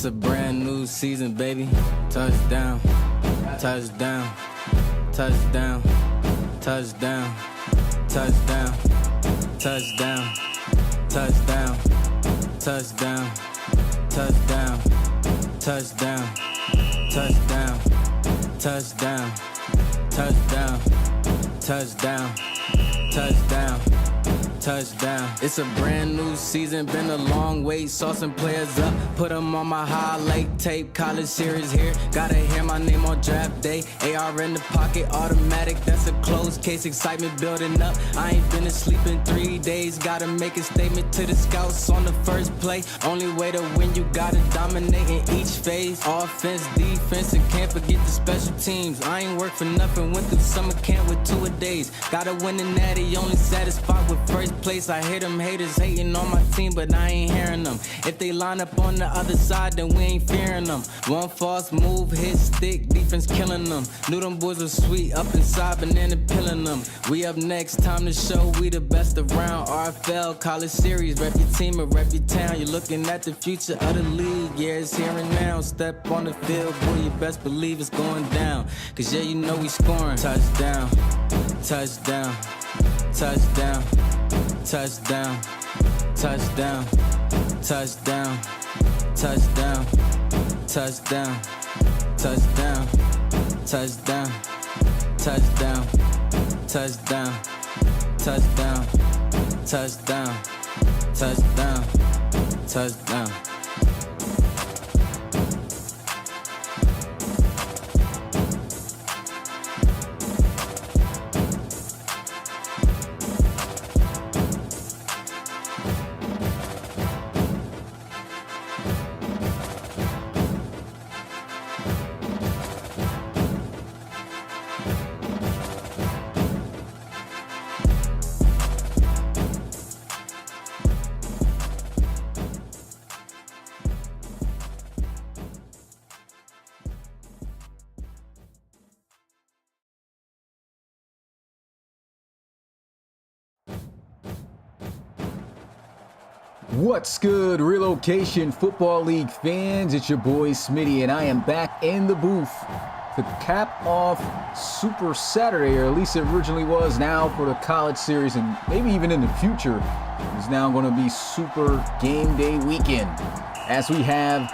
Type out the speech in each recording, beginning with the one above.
It's a brand new season, baby. Touchdown, touchdown, touchdown, touchdown, touchdown, touchdown, touchdown, touchdown, touchdown, touchdown, touchdown, touchdown, touchdown, touchdown, touchdown, touchdown. It's a brand new season, been a long wait. Saw some players up, put them on my highlight tape. College series here, gotta hear my name on draft day. AR in the pocket, automatic, that's a closed case. Excitement building up, I ain't been asleep in 3 days. Gotta make a statement to the scouts on the first play. Only way to win, you gotta dominate in each phase. Offense, defense, and can't forget the special teams. I ain't worked for nothing, went through summer camp with 2-a-days. Gotta win the natty, only satisfied with first place. I hear them haters hating on my team, but I ain't hearing them. If they line up on the other side, then we ain't fearing them. One false move, hit stick, defense killing them. Knew them boys were sweet, up inside, banana pilling them. We up next, time to show we the best around. RFL, college series, rep your team and rep your town. You're looking at the future of the league, yeah, it's here and now. Step on the field, boy, you best believe it's going down. Cause yeah, you know we scoring. Touchdown, touchdown, touchdown, touchdown, touchdown, touchdown, touchdown, touchdown, touchdown, touchdown, touchdown, touchdown, touchdown, touchdown, touchdown, touchdown. What's good, Relocation Football League fans? It's your boy Smitty, and I am back in the booth to cap off Super Saturday, or at least it originally was, now for the college series, and maybe even in the future, it's now going to be Super Game Day weekend, as we have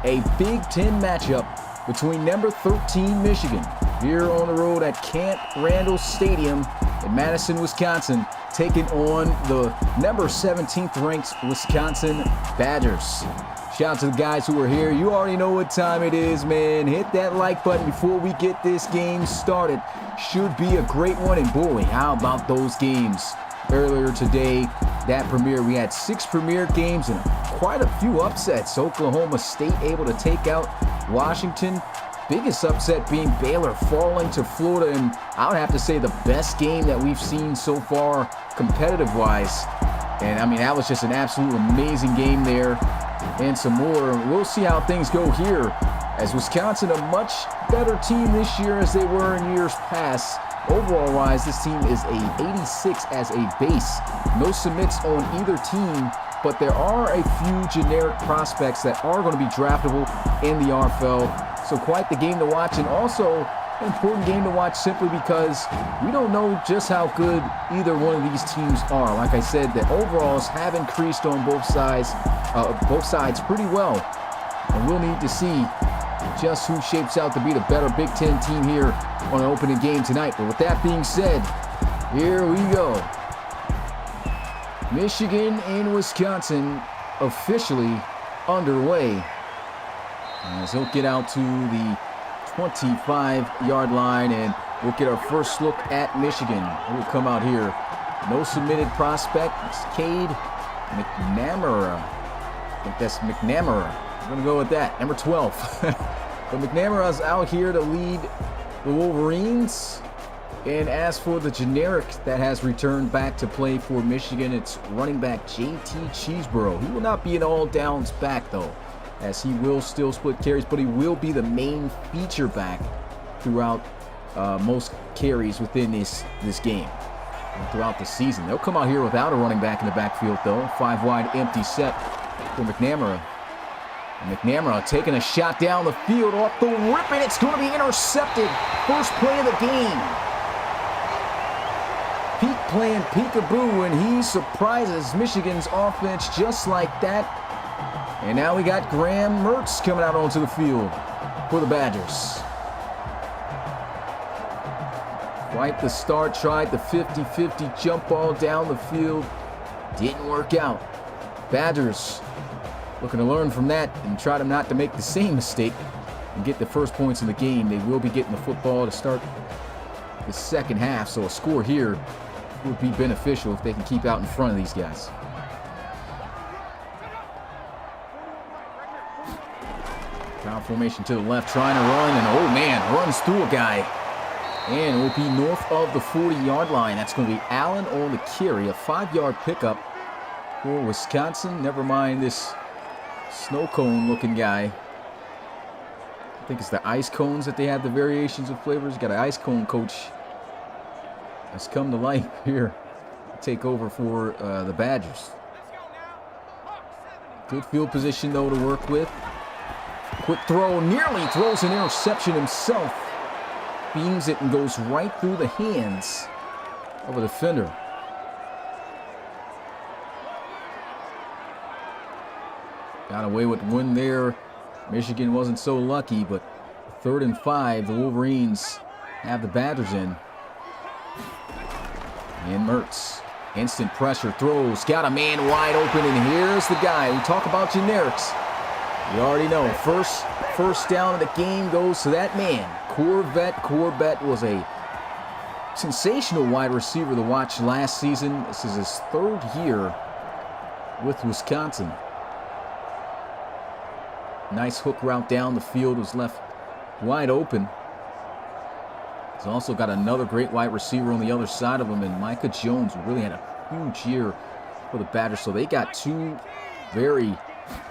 a Big Ten matchup between number 13 Michigan here on the road at Camp Randall Stadium in Madison, Wisconsin, taking on the number 17th ranked Wisconsin Badgers. Shout out to the guys who are here. You already know what time it is, man. Hit that like button before we get this game started. Should be a great one. And boy, how about those games earlier today? That premiere, we had 6 premiere games and quite a few upsets. Oklahoma State able to take out Washington. Biggest upset being Baylor falling to Florida, and I would have to say the best game that we've seen so far competitive-wise. And I mean, that was just an absolute amazing game there, and some more. We'll see how things go here, as Wisconsin a much better team this year as they were in years past. Overall-wise, this team is a 86 as a base. No submits on either team, but there are a few generic prospects that are going to be draftable in the RFL. So quite the game to watch, and also an important game to watch simply because we don't know just how good either one of these teams are. Like I said, the overalls have increased on both sides pretty well, and we'll need to see just who shapes out to be the better Big Ten team here on an opening game tonight. But with that being said, here we go. Michigan and Wisconsin officially underway, as he'll get out to the 25-yard line, and we'll get our first look at Michigan. We'll come out here. No submitted prospect. It's Cade McNamara. I think that's McNamara. I'm going to go with that. Number 12. But McNamara's out here to lead the Wolverines. And as for the generic that has returned back to play for Michigan, it's running back J.T. Cheeseborough. He will not be an all-downs back, though, as he will still split carries, but he will be the main feature back throughout most carries within this game and throughout the season. They'll come out here without a running back in the backfield, though. 5 wide empty set for McNamara. McNamara taking a shot down the field off the rip, and it's going to be intercepted. First play of the game. Peak playing peekaboo, and he surprises Michigan's offense just like that. And now we got Graham Mertz coming out onto the field for the Badgers. Right the start, tried the 50-50 jump ball down the field. Didn't work out. Badgers looking to learn from that and try to not to make the same mistake and get the first points in the game. They will be getting the football to start the second half, so a score here would be beneficial if they can keep out in front of these guys. Power formation to the left, trying to run, and oh man, runs through a guy. And it will be north of the 40-yard line. That's going to be Allen on the carry, a 5-yard pickup for Wisconsin. Never mind this snow cone looking guy. I think it's the ice cones that they have the variations of flavors. Got an ice cone coach that's come to life here to take over for the Badgers. Good field position though to work with. Quick throw, nearly throws an interception himself. Beams it and goes right through the hands of a defender. Got away with one there. Michigan wasn't so lucky, but 3rd and 5, the Wolverines have the Badgers in. And Mertz, instant pressure, throws, got a man wide open, and here's the guy. We talk about generics. You already know, first down of the game goes to that man. Corbett was a sensational wide receiver to watch last season. This is his 3rd year with Wisconsin. Nice hook route down the field, was left wide open. He's also got another great wide receiver on the other side of him, and Micah Jones really had a huge year for the Badgers. So they got 2 very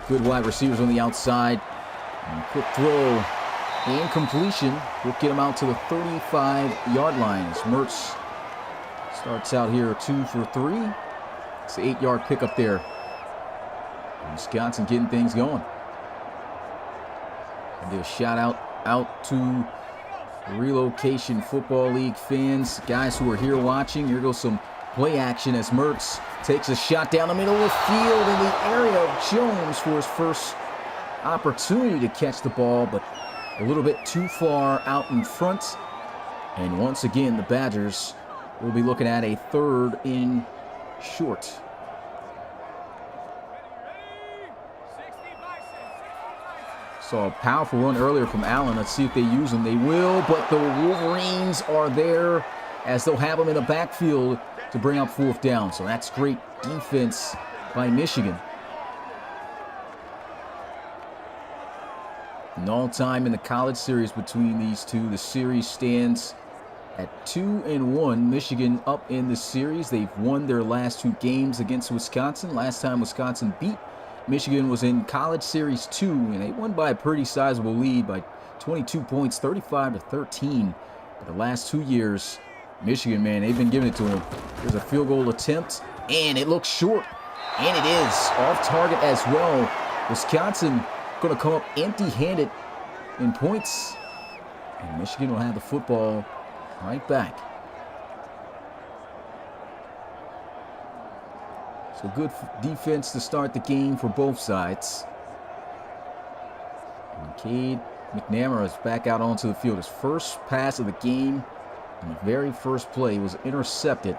good wide receivers on the outside. And quick throw and completion will get him out to the 35-yard line as Mertz starts out here 2 for 3. It's an 8-yard pickup there. And Wisconsin getting things going. And give a shout out to Relocation Football League fans, guys who are here watching. Here goes some play action as Mertz takes a shot down the middle of the field in the area of Jones for his first opportunity to catch the ball, but a little bit too far out in front. And once again, the Badgers will be looking at a 3rd and short. Saw a powerful run earlier from Allen. Let's see if they use him. They will, but the Wolverines are there as they'll have them in the backfield to bring up 4th down. So that's great defense by Michigan. And all time in the college series between these two. The series stands at 2-1. Michigan up in the series. They've won their last 2 games against Wisconsin. Last time Wisconsin beat Michigan was in College Series 2, and they won by a pretty sizable lead by 22 points, 35-13. But the last 2 years, Michigan, man, they've been giving it to them. There's a field goal attempt, and it looks short. And it is off target as well. Wisconsin going to come up empty-handed in points. And Michigan will have the football right back. So good defense to start the game for both sides. And Cade McNamara is back out onto the field. His first pass of the game and the very first play was intercepted.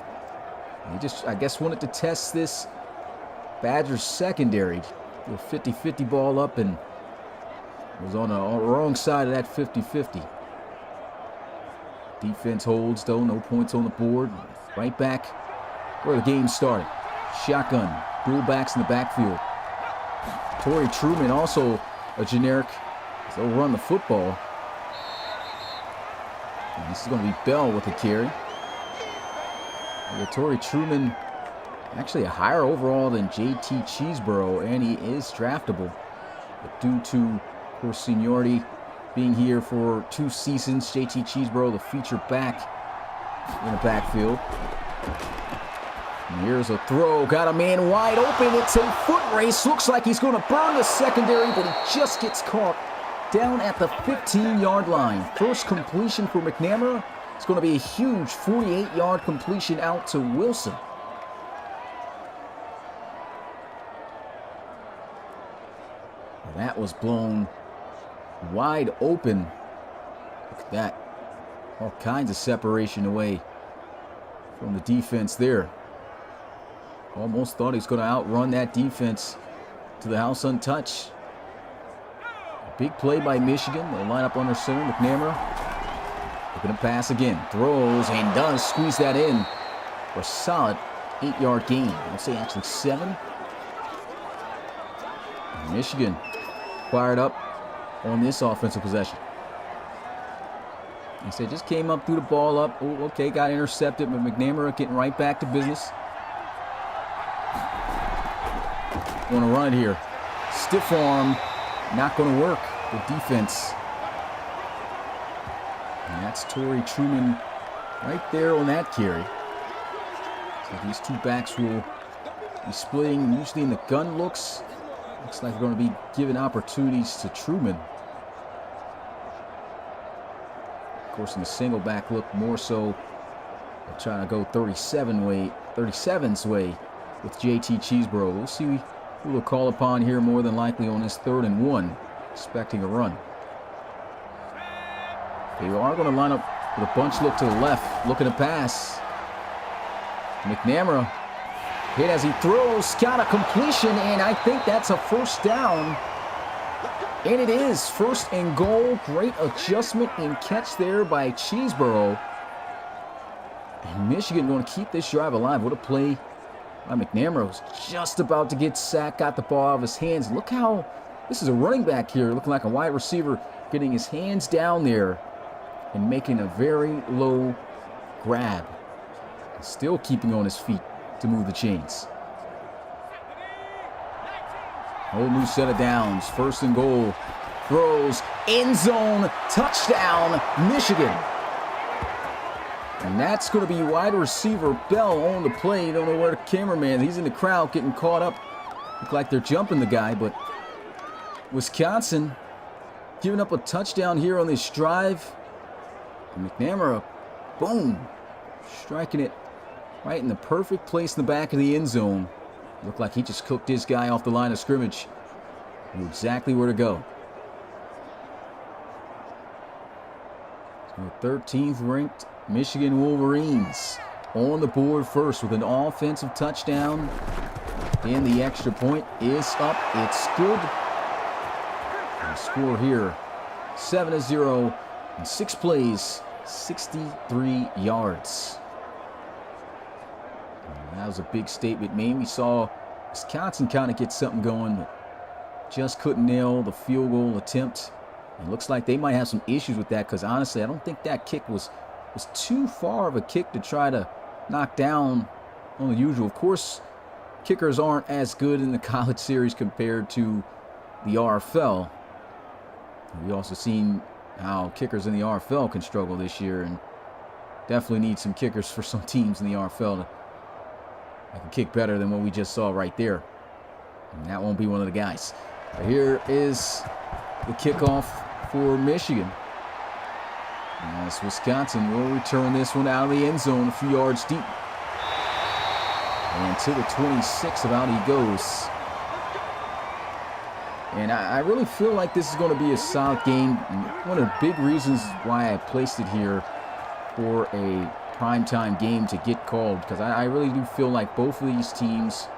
And he just, I guess, wanted to test this Badgers secondary. A 50-50 ball up and was on the wrong side of that 50-50. Defense holds, though. No points on the board. Right back where the game started. Shotgun. Dual backs in the backfield. Torrey Truman also a generic. They'll run the football. And this is going to be Bell with the carry. Torrey Truman actually a higher overall than J.T. Cheeseborough, and he is draftable. But due to, of course, seniority being here for 2 seasons, J.T. Cheeseborough, the feature back in the backfield. And here's a throw. Got a man wide open. It's a foot race. Looks like he's going to burn the secondary, but he just gets caught down at the 15-yard line. First completion for McNamara. It's going to be a huge 48-yard completion out to Wilson. That was blown wide open. Look at that. All kinds of separation away from the defense there. Almost thought he was going to outrun that defense to the house untouched. Big play by Michigan. They'll line up under center. McNamara looking to pass again. Throws and does squeeze that in for a solid 8-yard gain. I'll say actually 7. And Michigan fired up on this offensive possession. He said just came up, threw the ball up. Oh, okay, got intercepted, but McNamara getting right back to business. Want to run it here. Stiff arm, not going to work with defense. And that's Torrey Truman right there on that carry. So these two backs will be splitting, usually in the gun looks. Looks like they're going to be giving opportunities to Truman. Of course, in the single back look, more so they're trying to go 37's way with JT Cheeseborough. We'll see who will call upon here more than likely on this 3rd and 1, expecting a run. They are going to line up with a bunch look to the left, looking to pass. McNamara hit as he throws, got a completion, and I think that's a first down. And it is 1st and goal. Great adjustment and catch there by Cheeseborough. And Michigan going to keep this drive alive. What a play by McNamara. Was just about to get sacked, got the ball out of his hands. Look how, this is a running back here, looking like a wide receiver, getting his hands down there and making a very low grab. Still keeping on his feet to move the chains. Whole new set of downs. 1st and goal. Throws. End zone. Touchdown. Michigan. And that's going to be wide receiver Bell on the play. Don't know where the cameraman. He's in the crowd getting caught up. Look like they're jumping the guy, but Wisconsin giving up a touchdown here on this drive. And McNamara, boom, striking it right in the perfect place in the back of the end zone. Looked like he just cooked his guy off the line of scrimmage. Knew exactly where to go. So 13th ranked Michigan Wolverines on the board first with an offensive touchdown. And the extra point is up. It's good. And the score here, 7-0 in 6 plays, 63 yards. That was a big statement made. We saw Wisconsin kind of get something going, but just couldn't nail the field goal attempt. It looks like they might have some issues with that because honestly, I don't think that kick was too far of a kick to try to knock down on the usual. Of course, kickers aren't as good in the college series compared to the RFL. We also seen how kickers in the RFL can struggle this year, and definitely need some kickers for some teams in the RFL to I can kick better than what we just saw right there. And that won't be one of the guys. But here is the kickoff for Michigan. As Wisconsin will return this one out of the end zone a few yards deep. And to the 26, about he goes. And I really feel like this is going to be a solid game. And one of the big reasons why I placed it here for a primetime game to get called, because I really do feel like both of these teams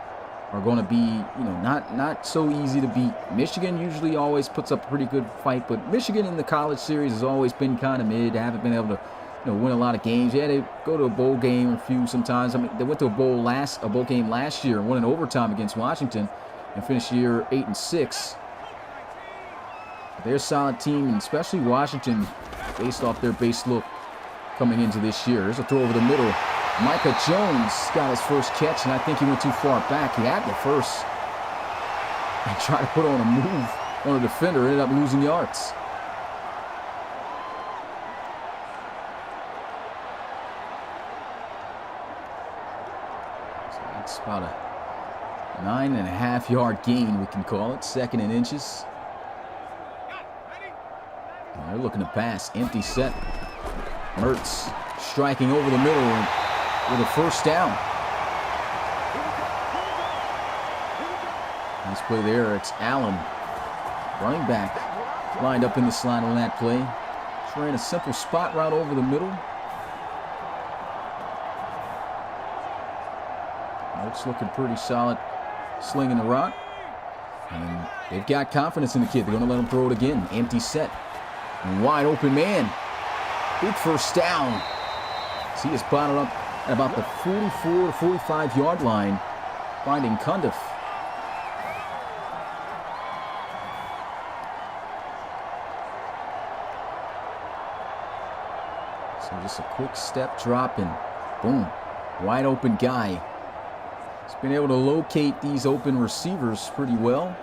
are going to be, not so easy to beat. Michigan usually always puts up a pretty good fight, but Michigan in the college series has always been kind of mid. They haven't been able to, win a lot of games. Yeah, they go to a bowl game a few sometimes. I mean, they went to a bowl game last year and won in overtime against Washington and finished the year 8-6. They're a solid team, and especially Washington, based off their base look coming into this year. There's a throw over the middle. Micah Jones got his first catch, and I think he went too far back. He had the first. And tried to put on a move on a defender, ended up losing yards. So It's about a 9.5-yard gain, we can call it. 2nd and inches. They're looking to pass. Empty set. Mertz striking over the middle with a first down. Nice play there. It's Allen, running back, lined up in the slot on that play. Just ran a simple spot route over the middle. Mertz looking pretty solid, slinging the rock. And they've got confidence in the kid. They're going to let him throw it again. Empty set. Wide open man. Big first down. See, he is spotted up at about the 44 to 45-yard line, finding Cundiff. So just a quick step drop and boom, wide open guy. He's been able to locate these open receivers pretty well.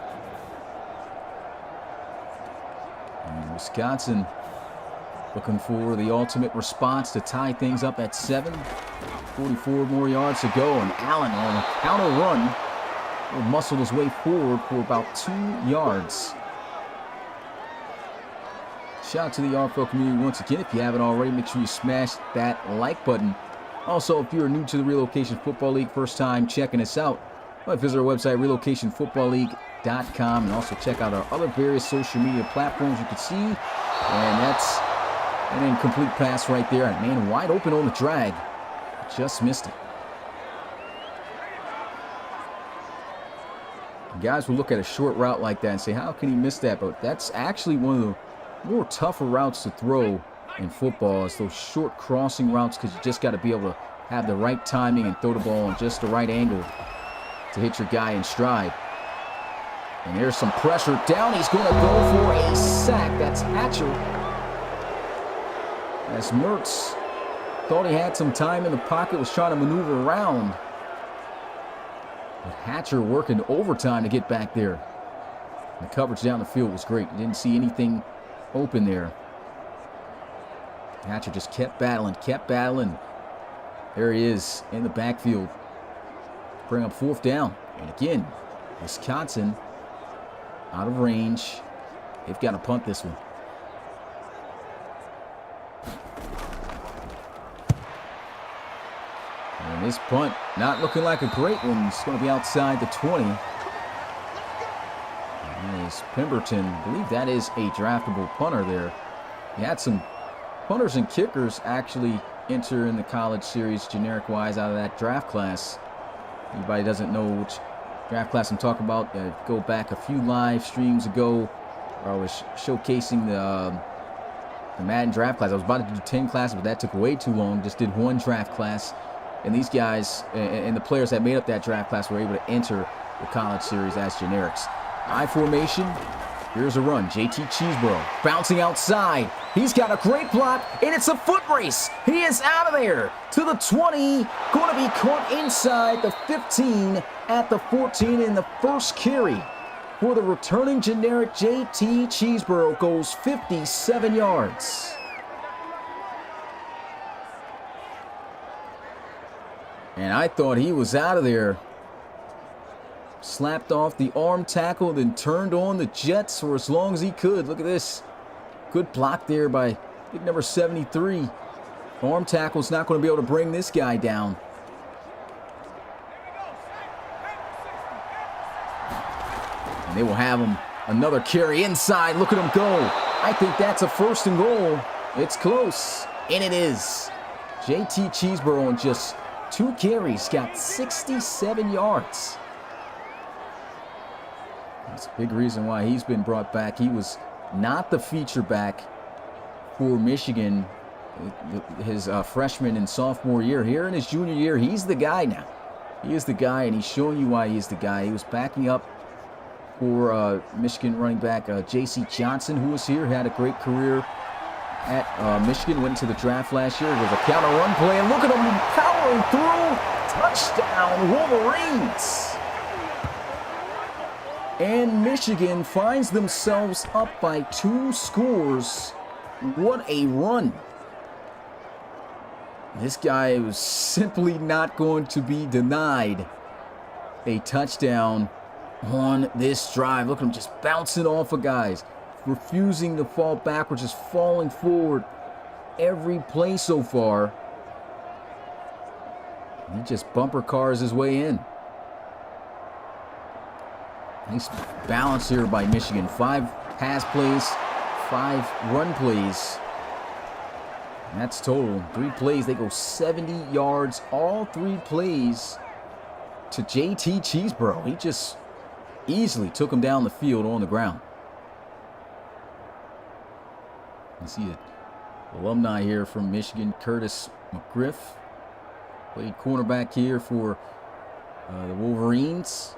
And Wisconsin looking for the ultimate response to tie things up at 7. 44 more yards to go, and Allen on a counter run will muscle his way forward for about 2 yards. Shout out to the RFL community once again. If you haven't already, make sure you smash that like button. Also, if you're new to the Relocation Football League, first time checking us out, visit our website, relocationfootballleague.com, and also check out our other various social media platforms you can see. And that's an incomplete pass right there. And man, wide open on the drag. Just missed it. Guys will look at a short route like that and say, how can he miss that? But that's actually one of the more tougher routes to throw in football, is those short crossing routes, because you just got to be able to have the right timing and throw the ball in just the right angle to hit your guy in stride. And there's some pressure down. He's going to go for a sack. That's Hatcher. As Mertz thought he had some time in the pocket, was trying to maneuver around. But Hatcher working overtime to get back there. The coverage down the field was great. You didn't see anything open there. Hatcher just kept battling, There he is in the backfield. Bring up 4th down. And again, Wisconsin out of range. They've got to punt this one. And this punt not looking like a great one. It's going to be outside the 20. As Pemberton, I believe that is a draftable punter there. He had some punters and kickers actually enter in the college series generic-wise out of that draft class. Anybody doesn't know which draft class I'm talking about, go back a few live streams ago where I was showcasing the Madden draft class. I was about to do 10 classes, but that took way too long. Just did 1 draft class. And these guys and the players that made up that draft class were able to enter the college series as generics. I formation. Here's a run. JT Cheeseborough bouncing outside. He's got a great block, and it's a foot race. He is out of there to the 20. Going to be caught inside the 15 at the 14 in the first carry. For the returning generic, JT Cheeseborough goes 57 yards. And I thought he was out of there. Slapped off the arm tackle, then turned on the jets for as long as he could. Look at this. Good block there by big number 73. Arm tackle's not going to be able to bring this guy down. And they will have him another carry inside. Look at him go. I think that's a 1st and goal. It's close. And it is. JT Cheeseborough on just 2 carries got 67 yards. That's a big reason why he's been brought back. He was not the feature back for Michigan his freshman and sophomore year. Here in his junior year, he's the guy now. He is the guy, and he's showing you why he's the guy. He was backing up for Michigan running back J.C. Johnson, who was here, had a great career at Michigan, went into the draft last year. It was a counter run play, and look at him powering through. Touchdown, Wolverines. And Michigan finds themselves up by 2 scores. What a run. This guy was simply not going to be denied a touchdown on this drive. Look at him just bouncing off of guys, refusing to fall backwards, just falling forward every play so far. He just bumper cars his way in. Nice balance here by Michigan. 5 pass plays, 5 run plays. And that's total. 3 plays, they go 70 yards, all 3 plays to JT Cheeseborough. He just easily took him down the field on the ground. You see an alumni here from Michigan, Curtis McGriff. Played cornerback here for the Wolverines.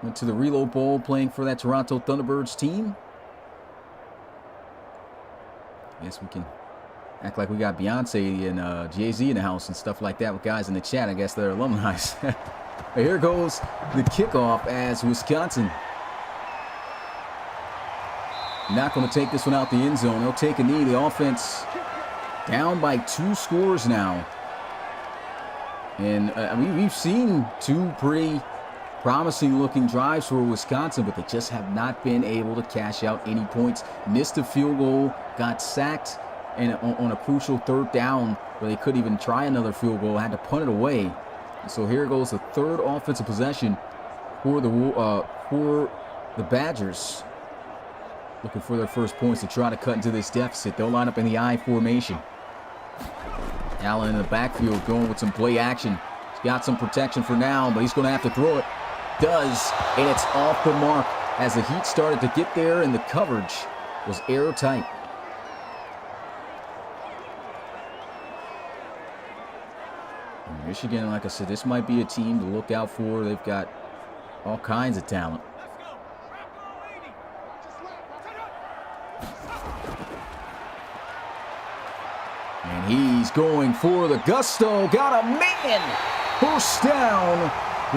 Went to the Reload Bowl playing for that Toronto Thunderbirds team. I guess we can act like we got Beyonce and Jay-Z in the house and stuff like that with guys in the chat. I guess they're alumni. Here goes the kickoff as Wisconsin not going to take this one out the end zone. They'll take a knee. The offense down by 2 scores now. And we've seen 2 pretty promising looking drives for Wisconsin, but they just have not been able to cash out any points. Missed a field goal, got sacked and on a crucial 3rd down where they couldn't even try another field goal, had to punt it away. So here goes the 3rd offensive possession for the Badgers, looking for their first points to try to cut into this deficit. They'll line up in the I formation. Allen in the backfield going with some play action. He's got some protection for now, but he's going to have to throw it. Does, and it's off the mark as the heat started to get there and the coverage was airtight. And Michigan, like I said, this might be a team to look out for. They've got all kinds of talent. And he's going for the gusto. Got a man. First down,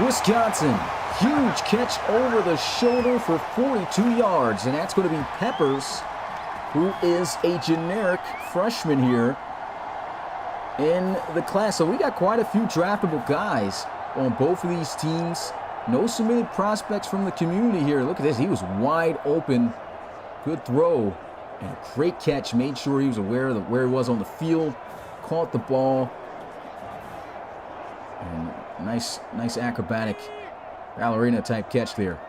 Wisconsin. Huge catch over the shoulder for 42 yards. And that's going to be Peppers, who is a generic freshman here in the class. So we got quite a few draftable guys on both of these teams. No submitted prospects from the community here. Look at this. He was wide open. Good throw. And a great catch. Made sure he was aware of where he was on the field. Caught the ball. And nice acrobatic ballerina type catch there.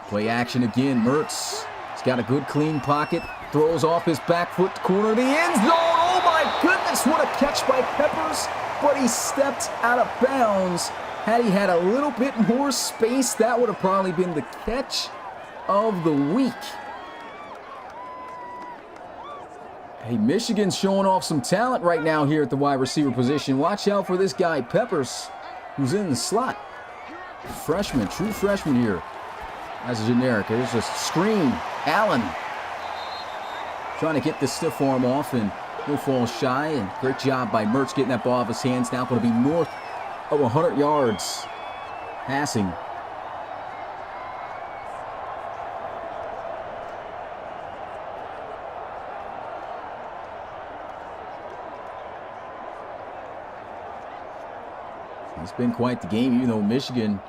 Play action again. Mertz. He's got a good clean pocket. Throws off his back foot to corner of the end zone. Oh my goodness, what a catch by Peppers. But he stepped out of bounds. Had he had a little bit more space, that would have probably been the catch of the week. Hey, Michigan's showing off some talent right now here at the wide receiver position. Watch out for this guy, Peppers, who's in the slot. Freshman, true freshman here. As a generic, there's a screen. Allen trying to get the stiff arm off, and he'll fall shy. And great job by Mertz getting that ball off his hands. Now going to be north of 100 yards passing. It's been quite the game, even though Michigan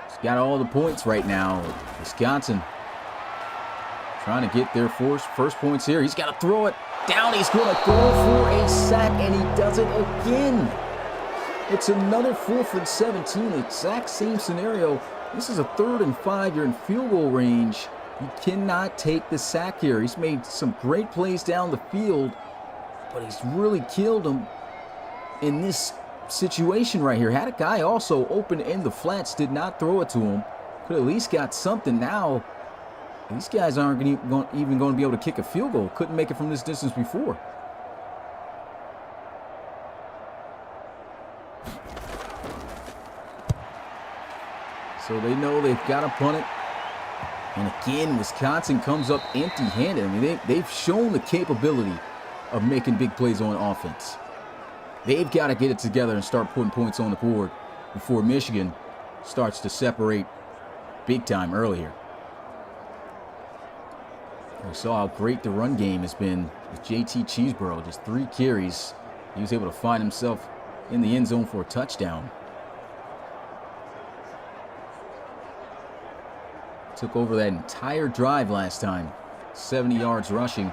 has got all the points right now. Wisconsin trying to get their first points here. He's got to throw it down. He's going to go for a sack, and he does it again. It's another 4th and 17, exact same scenario. This is a 3rd and 5. You're in field goal range. You cannot take the sack here. He's made some great plays down the field, but he's really killed him in this situation right here. Had a guy also open in the flats, did not throw it to him. Could at least got something. Now these guys aren't even going to be able to kick a field goal. Couldn't make it from this distance before. So they know they've got to punt it. And again, Wisconsin comes up empty-handed. I mean, they've shown the capability of making big plays on offense. They've got to get it together and start putting points on the board before Michigan starts to separate big time earlier. We saw how great the run game has been with JT Cheeseborough. Just 3 carries. He was able to find himself in the end zone for a touchdown. took over that entire drive last time. 70 yards rushing.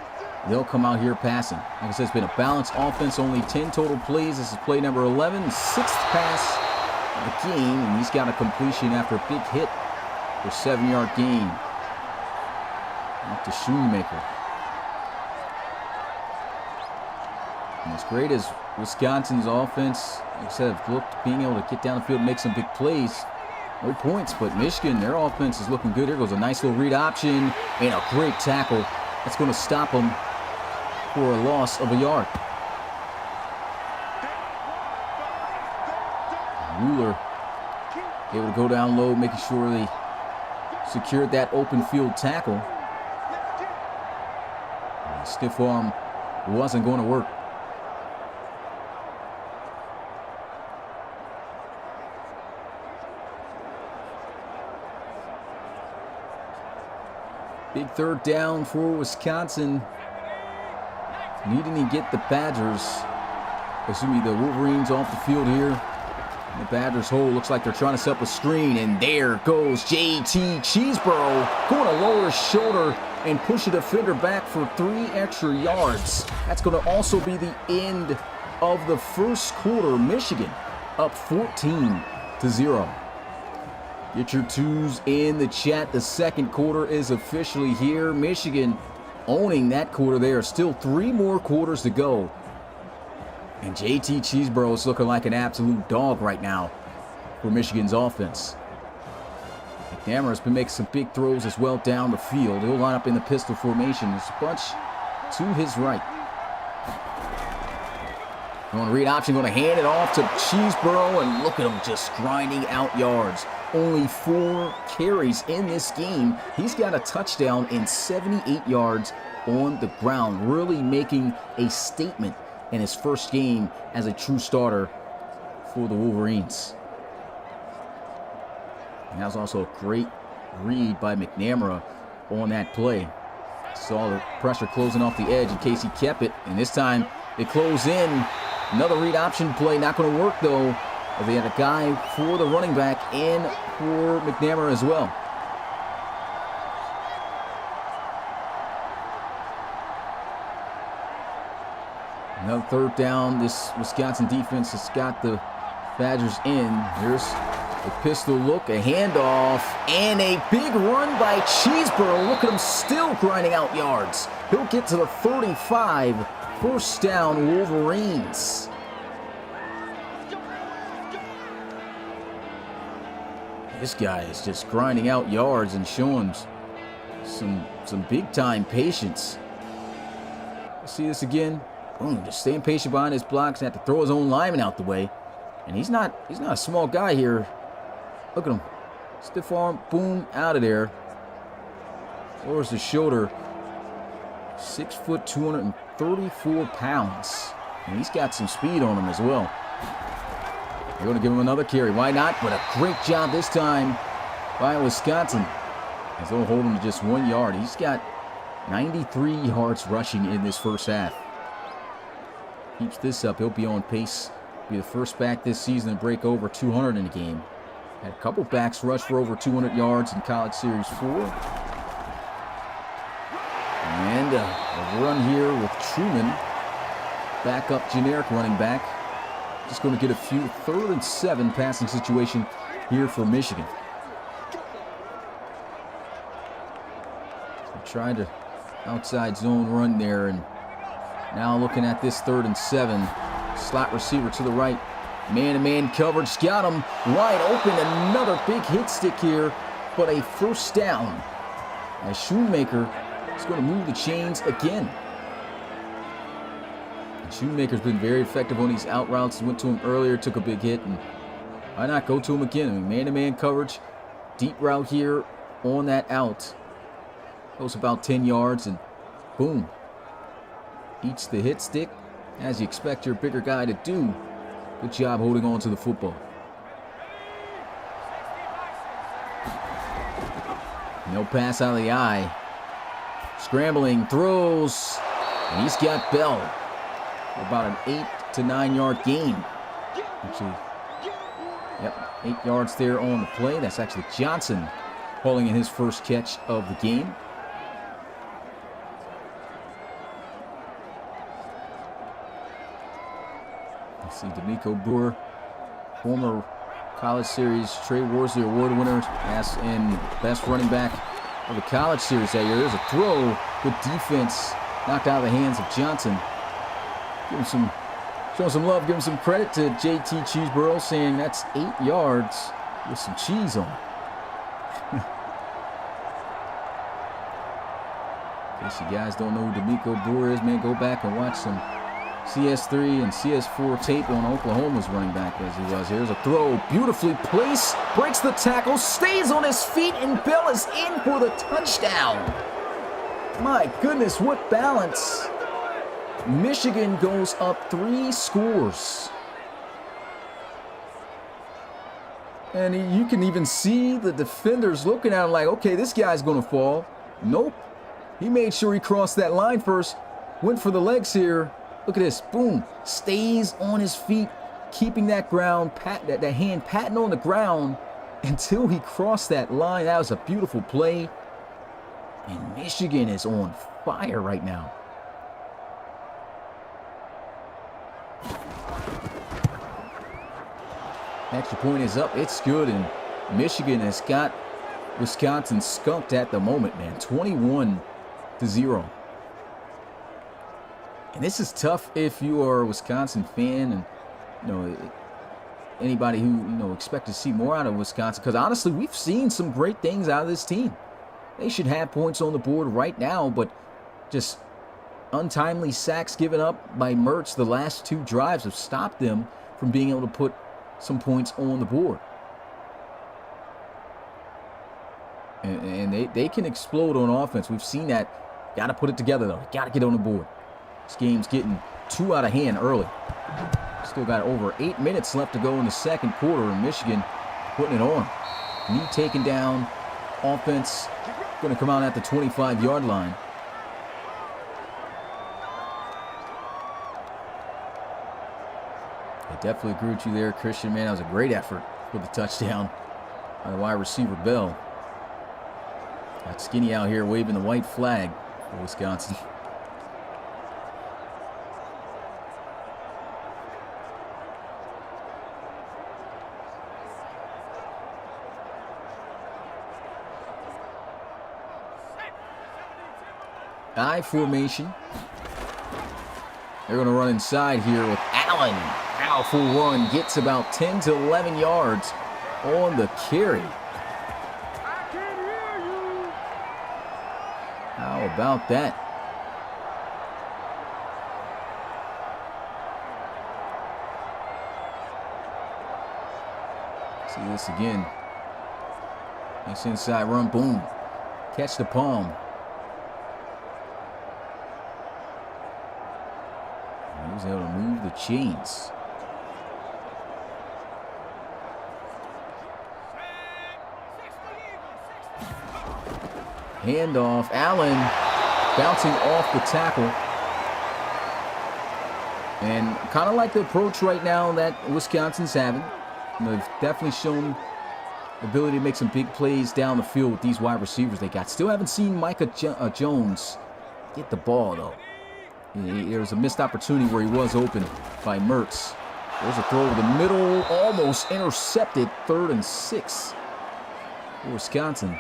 They'll come out here passing. Like I said, it's been a balanced offense, only 10 total plays. This is play number 11, 6th pass of the game, and he's got a completion after a big hit for a 7-yard gain. Off to Shoemaker. And as great as Wisconsin's offense, like I said, have looked being able to get down the field and make some big plays, no points, but Michigan, their offense is looking good. Here goes a nice little read option and a great tackle. That's going to stop them for a loss of a yard. Ruler able to go down low, making sure they secured that open field tackle. And stiff arm wasn't going to work. Big third down for Wisconsin. Needing to get the Wolverines off the field here. The Badgers hold. Looks like they're trying to set up a screen. And there goes J.T. Cheeseborough. Going to lower his shoulder and push a defender back for 3 extra yards. That's going to also be the end of the first quarter. Michigan up 14-0. Get your twos in the chat. The second quarter is officially here. Michigan owning that quarter there. Still 3 more quarters to go. And J.T. Cheeseborough is looking like an absolute dog right now for Michigan's offense. McNamara has been making some big throws as well down the field. He'll line up in the pistol formation. There's a bunch to his right. Going to read option, going to hand it off to Cheeseborough, and look at him just grinding out yards. Only 4 carries in this game. He's got a touchdown and 78 yards on the ground, really making a statement in his first game as a true starter for the Wolverines. And that was also a great read by McNamara on that play. Saw the pressure closing off the edge in case he kept it, and this time they close in. Another read option play, not going to work though. They had a guy for the running back and for McNamara as well. Another third down. This Wisconsin defense has got the Badgers in. Here's a pistol look, a handoff, and a big run by Cheeseborough. Look at him still grinding out yards. He'll get to the 35. First down, Wolverines. This guy is just grinding out yards and showing some big-time patience. See this again? Boom, just staying patient behind his blocks. Had to throw his own lineman out the way. And he's not a small guy here. Look at him. Stiff arm, boom, out of there. Lowers the shoulder. 6 foot, 234 pounds. And he's got some speed on him as well. They're going to give him another carry. Why not? But a great job this time by Wisconsin, as they'll hold him to just 1 yard. He's got 93 yards rushing in this first half. Keeps this up, he'll be on pace to be the first back this season to break over 200 in a game. Had a couple backs rush for over 200 yards in College Series 4. And a run here with Truman. Backup generic running back. Just going to get a few 3rd and 7 passing situation here for Michigan. So trying to outside zone run there, and now looking at this 3rd and 7. Slot receiver to the right. Man-to-man coverage. Got him wide open. Another big hit stick here, but a first down. As Shoemaker is going to move the chains again. Shoemaker's been very effective on these out routes. Went to him earlier, took a big hit, and why not go to him again? I mean, man-to-man coverage, deep route here on that out. Goes about 10 yards, and boom. Eats the hit stick, as you expect your bigger guy to do. Good job holding on to the football. No pass out of the eye. Scrambling, throws, and he's got Bell. About an 8 to 9 yard gain. Actually, yep, 8 yards there on the play. That's actually Johnson hauling in his first catch of the game. Let's see, D'Amico Brewer, former College Series Trey Worsley Award winner, and best running back of the College Series that year. There's a throw, good defense, knocked out of the hands of Johnson. Give him some, show him some love, give him some credit to JT Cheeseborough, saying that's 8 yards with some cheese on it. In case you guys don't know who D'Amico Brewer is, man, go back and watch some CS3 and CS4 tape on Oklahoma's running back as he was. Here's a throw, beautifully placed, breaks the tackle, stays on his feet, and Bell is in for the touchdown. My goodness, what balance. Michigan goes up 3 scores. And you can even see the defenders looking at him like, okay, this guy's going to fall. Nope. He made sure he crossed that line first, went for the legs here. Look at this, boom, stays on his feet, keeping that ground, that hand patting on the ground until he crossed that line. That was a beautiful play. And Michigan is on fire right now. Extra point is up, it's good, and Michigan has got Wisconsin skunked at the moment, man, 21-0. And this is tough if you are a Wisconsin fan and, you know, anybody who, you know, expect to see more out of Wisconsin. Because honestly, we've seen some great things out of this team. They should have points on the board right now, but just untimely sacks given up by Mertz the last 2 drives have stopped them from being able to put some points on the board. And they can explode on offense. We've seen that. Got to put it together, though. Got to get on the board. This game's getting too out of hand early. Still got over 8 minutes left to go in the second quarter, and Michigan putting it on. Knee taken down. Offense going to come out at the 25-yard line. I definitely agree with you there, Christian. Man, that was a great effort for the touchdown by the wide receiver Bell. Got Skinny out here waving the white flag for Wisconsin. I formation. They're going to run inside here with Allen. Powerful run. Gets about 10 to 11 yards on the carry. How about that? See this again. Nice inside run. Boom. Catch the palm. He was able to move the chains. Handoff. Allen bouncing off the tackle. And kind of like the approach right now that Wisconsin's having. They've definitely shown the ability to make some big plays down the field with these wide receivers they got. Still haven't seen Micah Jones get the ball, though. There was a missed opportunity where he was open by Mertz. There's a throw over the middle, almost intercepted, 3rd and 6 for Wisconsin.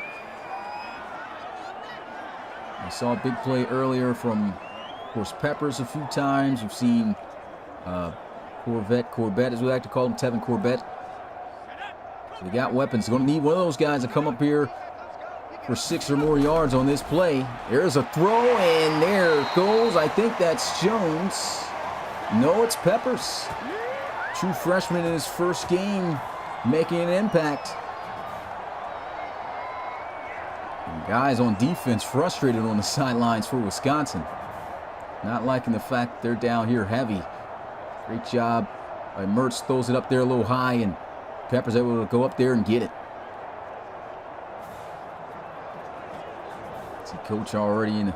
I saw a big play earlier from, of course, Peppers a few times. We've seen Corbett, as we like to call him, Tevin Corbett. So they got weapons. Going to need one of those guys to come up here for 6 or more yards on this play. There's a throw, and there it goes. I think that's Jones. No, it's Peppers. True freshman in his first game, making an impact. And guys on defense frustrated on the sidelines for Wisconsin. Not liking the fact they're down here heavy. Great job by Mertz. Throws it up there a little high, and Peppers able to go up there and get it. See Coach already in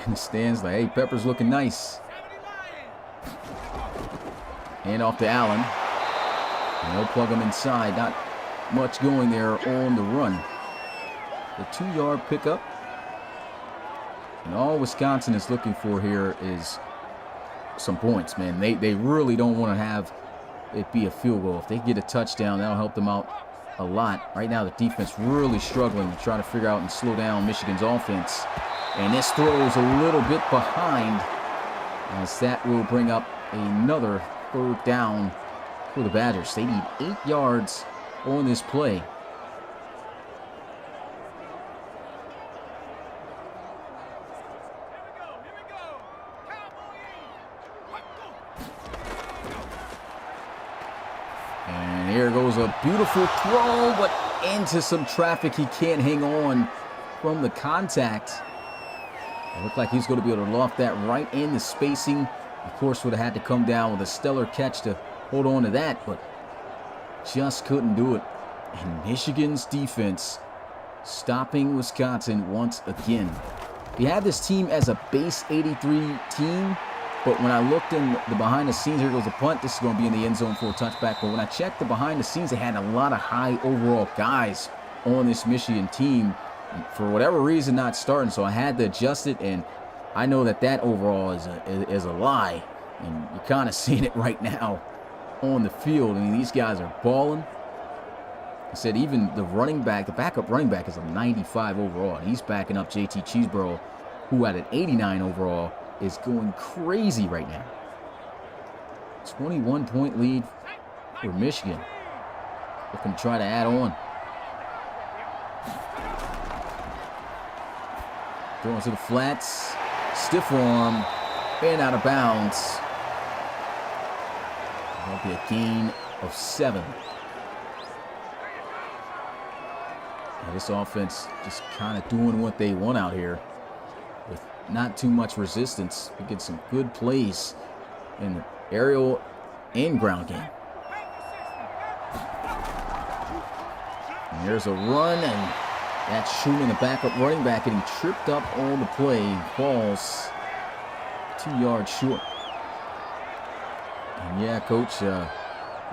the stands like, hey, Peppers looking nice. Hand off to Allen. And they'll plug him inside. Not much going there on the run. the 2-yard pickup. And all Wisconsin is looking for here is some points, man. They really don't want to have it be a field goal. If they get a touchdown, that'll help them out a lot. Right now, the defense really struggling to try to figure out and slow down Michigan's offense. And this throw is a little bit behind, as that will bring up another 3rd down for the Badgers. They need 8 yards on this play. And here goes a beautiful throw, but into some traffic. He can't hang on from the contact. It looked like he's going to be able to loft that right in the spacing. Of course, would have had to come down with a stellar catch to hold on to that, but just couldn't do it. And Michigan's defense stopping Wisconsin once again. We had this team as a base 83 team, but when I looked in the behind the scenes, here goes the punt. This is going to be in the end zone for a touchback. But when I checked the behind the scenes, they had a lot of high overall guys on this Michigan team. For whatever reason, not starting. So I had to adjust it, and I know that overall is a lie. And you're kind of seeing it right now on the field. I mean, these guys are balling. I said even the running back, the backup running back, is a 95 overall. And he's backing up JT Cheeseborough, who had an 89 overall, is going crazy right now. 21-point lead for Michigan. Looking to try to add on. Throwing to the flats. Stiff arm. And out of bounds. That'll be a gain of 7. And this offense just kind of doing what they want out here with not too much resistance. We get some good plays in the aerial and ground game. And there's a run, and that's Schumann, the backup running back, getting tripped up on the play. Falls 2 yards short. And yeah, coach,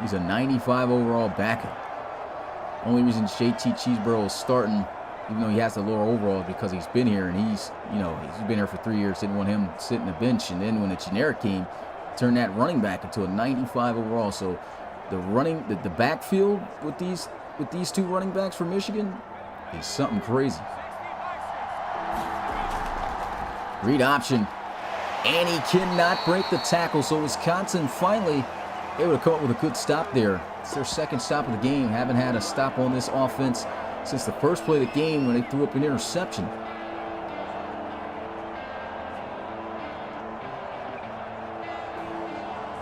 he's a 95 overall backup. Only reason JT Cheeseborough is starting, even though he has the lower overall, is because he's been here, and he's been here for 3 years. Didn't want him sitting the bench, and then when the generic came, turned that running back into a 95 overall. So the backfield with these 2 running backs for Michigan is something crazy. Read option, and he cannot break the tackle. So Wisconsin finally able to come up with a good stop there. It's their 2nd stop of the game. Haven't had a stop on this offense since the first play of the game when they threw up an interception.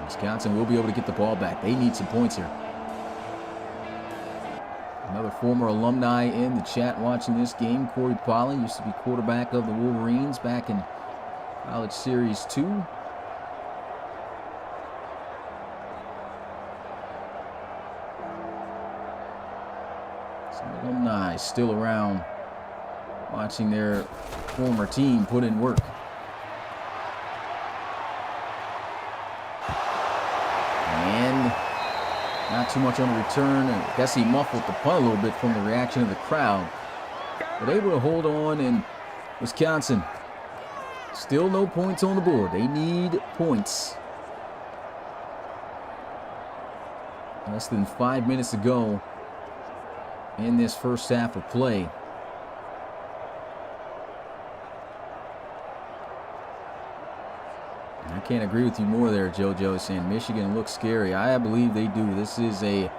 Wisconsin will be able to get the ball back. They need some points here. Another former alumni in the chat watching this game, Corey Polly, used to be quarterback of the Wolverines back in College Series 2. Some alumni still around watching their former team put in work. And not too much on the return. I guess he muffled the punt a little bit from the reaction of the crowd. But able to hold on, and Wisconsin still no points on the board. They need points. Less than 5 minutes to go in this first half of play. I can't agree with you more there, JoJo, saying Michigan looks scary. I believe they do. This is a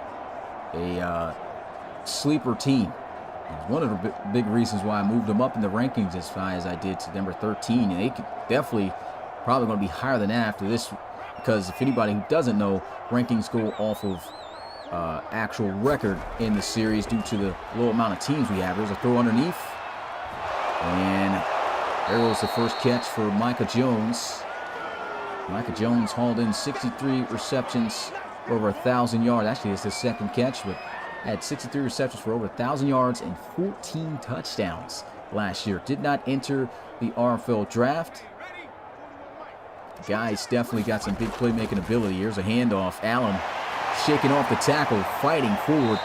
sleeper team. It's one of the big reasons why I moved them up in the rankings as high as I did to number 13. And they could definitely probably going to be higher than that after this, because if anybody who doesn't know, rankings go off of actual record in the series due to the low amount of teams we have. There's a throw underneath. And there goes the first catch for Micah Jones. Micah Jones hauled in 63 receptions for over 1,000 yards. Actually, it's his 2nd catch, but had 63 receptions for over 1,000 yards and 14 touchdowns last year. Did not enter the RFL draft. The guy's definitely got some big playmaking ability. Here's a handoff. Allen shaking off the tackle, fighting forward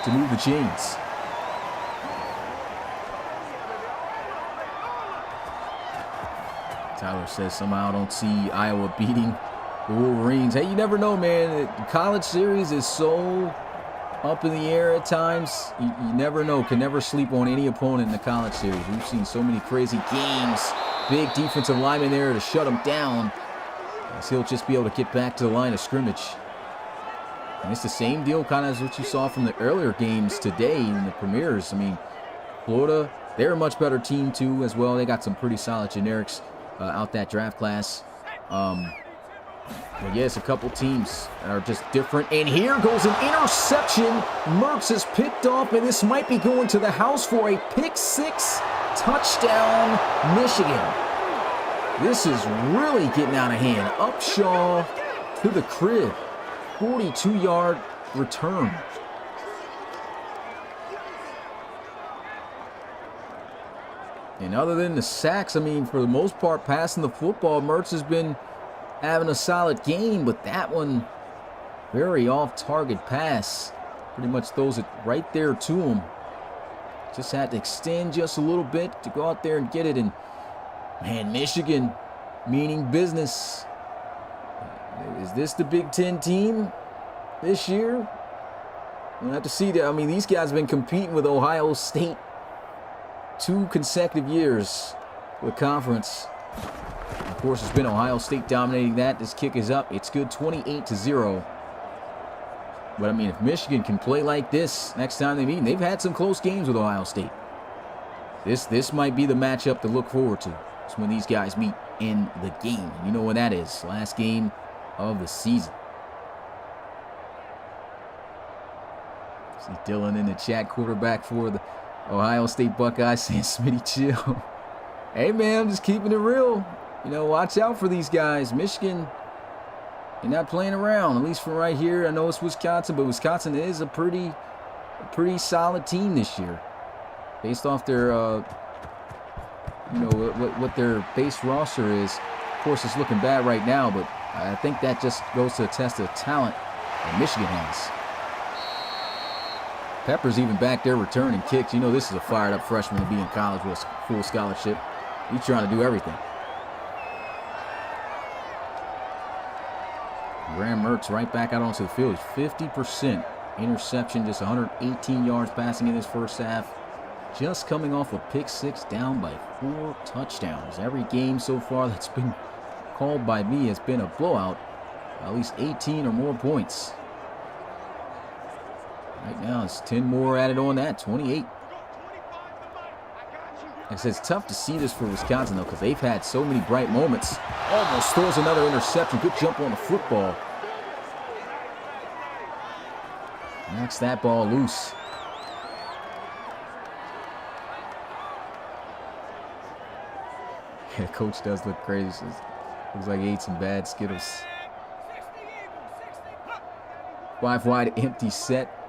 to move the chains. Tyler says somehow I don't see Iowa beating the Wolverines. Hey, you never know, man. The college series is so up in the air at times. You never know. Can never sleep on any opponent in the college series. We've seen so many crazy games. Big defensive lineman there to shut him down, as he'll just be able to get back to the line of scrimmage. And it's the same deal kind of as what you saw from the earlier games today in the premieres. I mean, Florida, they're a much better team too as well. They got some pretty solid generics out that draft class. But yes, a couple teams that are just different. And here goes an interception. Mertz is picked off, and this might be going to the house for a pick six. Touchdown, Michigan. This is really getting out of hand. Upshaw to the crib. 42-yard return. And other than the sacks, I mean, for the most part, passing the football, Mertz has been having a solid game, but that one, very off-target pass. Pretty much throws it right there to him. Just had to extend just a little bit to go out there and get it. And, man, Michigan meaning business. Is this the Big Ten team this year? We'll have to see that. I mean, these guys have been competing with Ohio State 2 consecutive years for the conference. Of course, it's been Ohio State dominating that. This kick is up. It's good, 28-0. But, I mean, if Michigan can play like this next time they meet, and they've had some close games with Ohio State. This might be the matchup to look forward to. It's when these guys meet in the game. You know when that is. Last game of the season. See Dylan in the chat, quarterback for the Ohio State Buckeyes, saying, Smitty, chill. Hey, man, I'm just keeping it real. You know, watch out for these guys. Michigan, they're not playing around, at least from right here. I know it's Wisconsin, but Wisconsin is a pretty solid team this year. Based off their, you know, what their base roster is. Of course, it's looking bad right now, but I think that just goes to a test of talent that Michigan has. Pepper's even back there returning kicks. You know this is a fired-up freshman to be in college with a full scholarship. He's trying to do everything. Graham Mertz right back out onto the field. He's 50% interception, just 118 yards passing in his first half. Just coming off a pick six, down by 4 touchdowns. Every game so far that's been called by me has been a blowout. At least 18 or more points. Right now it's 10 more added on that, 28. I said it's tough to see this for Wisconsin, though, because they've had so many bright moments. Almost throws another interception. Good jump on the football. Knocks that ball loose. Yeah, coach does look crazy. Looks like he ate some bad Skittles. 5 wide, empty set.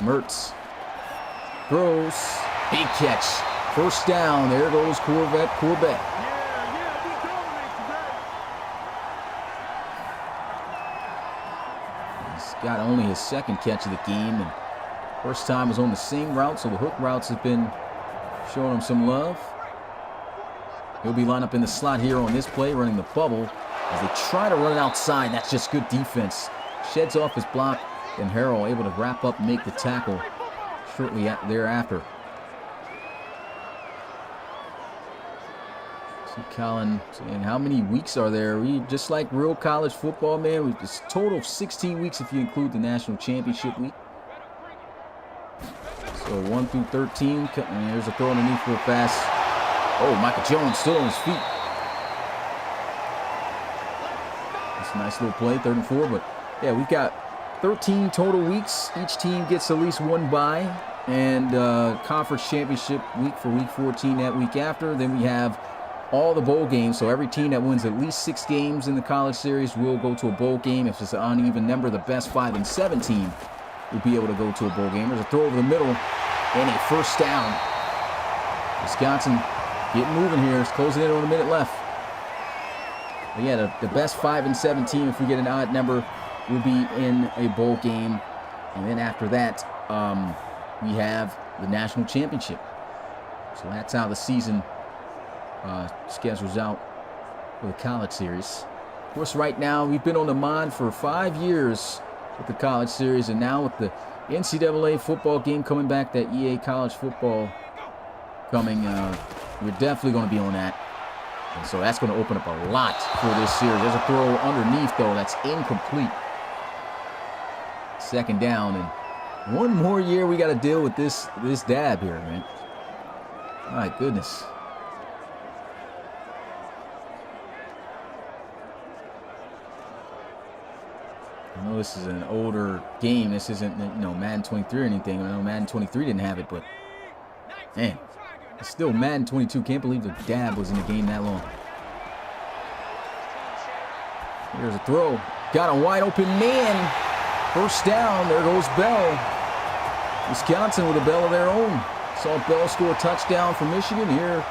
Mertz throws. Big catch. First down. There goes Corbett. He's got only his second catch of the game. And first time was on the same route, so the hook routes have been showing him some love. He'll be lined up in the slot here on this play, running the bubble as they try to run it outside. That's just good defense. Sheds off his block, and Harrell able to wrap up and make the tackle shortly thereafter. See Colin saying, how many weeks are there? We just like real college football, man. It's a total of 16 weeks if you include the national championship week. So 1 through 13. And there's a throw underneath for a pass. Oh, Michael Jones still on his feet. That's a nice little play, 3rd and 4. But yeah, we've got 13 total weeks. Each team gets at least one bye. And conference championship week for week 14 that week after. Then we have all the bowl games. So every team that wins at least 6 games in the college series will go to a bowl game. If it's an uneven number, the best 5 and 7 team will be able to go to a bowl game. There's a throw over the middle and a first down. Wisconsin getting moving here. It's closing in on a minute left. But yeah, the best 5 and 7 team, if we get an odd number, will be in a bowl game. And then after that, we have the national championship. So that's how the season schedules out for the college series. Of course, right now, we've been on the mind for 5 years with the college series, and now with the NCAA football game coming back, that EA college football coming, we're definitely going to be on that. And so that's going to open up a lot for this series. There's a throw underneath, though, that's incomplete. Second down, and one more year we got to deal with this dab here, man. My goodness. I know this is an older game. This isn't, Madden 23 or anything. I know Madden 23 didn't have it, but man, it's still Madden 22. Can't believe the dab was in the game that long. Here's a throw. Got a wide open man. First down. There goes Bell. Wisconsin with a Bell of their own. Saw Bell score a touchdown for Michigan. Here,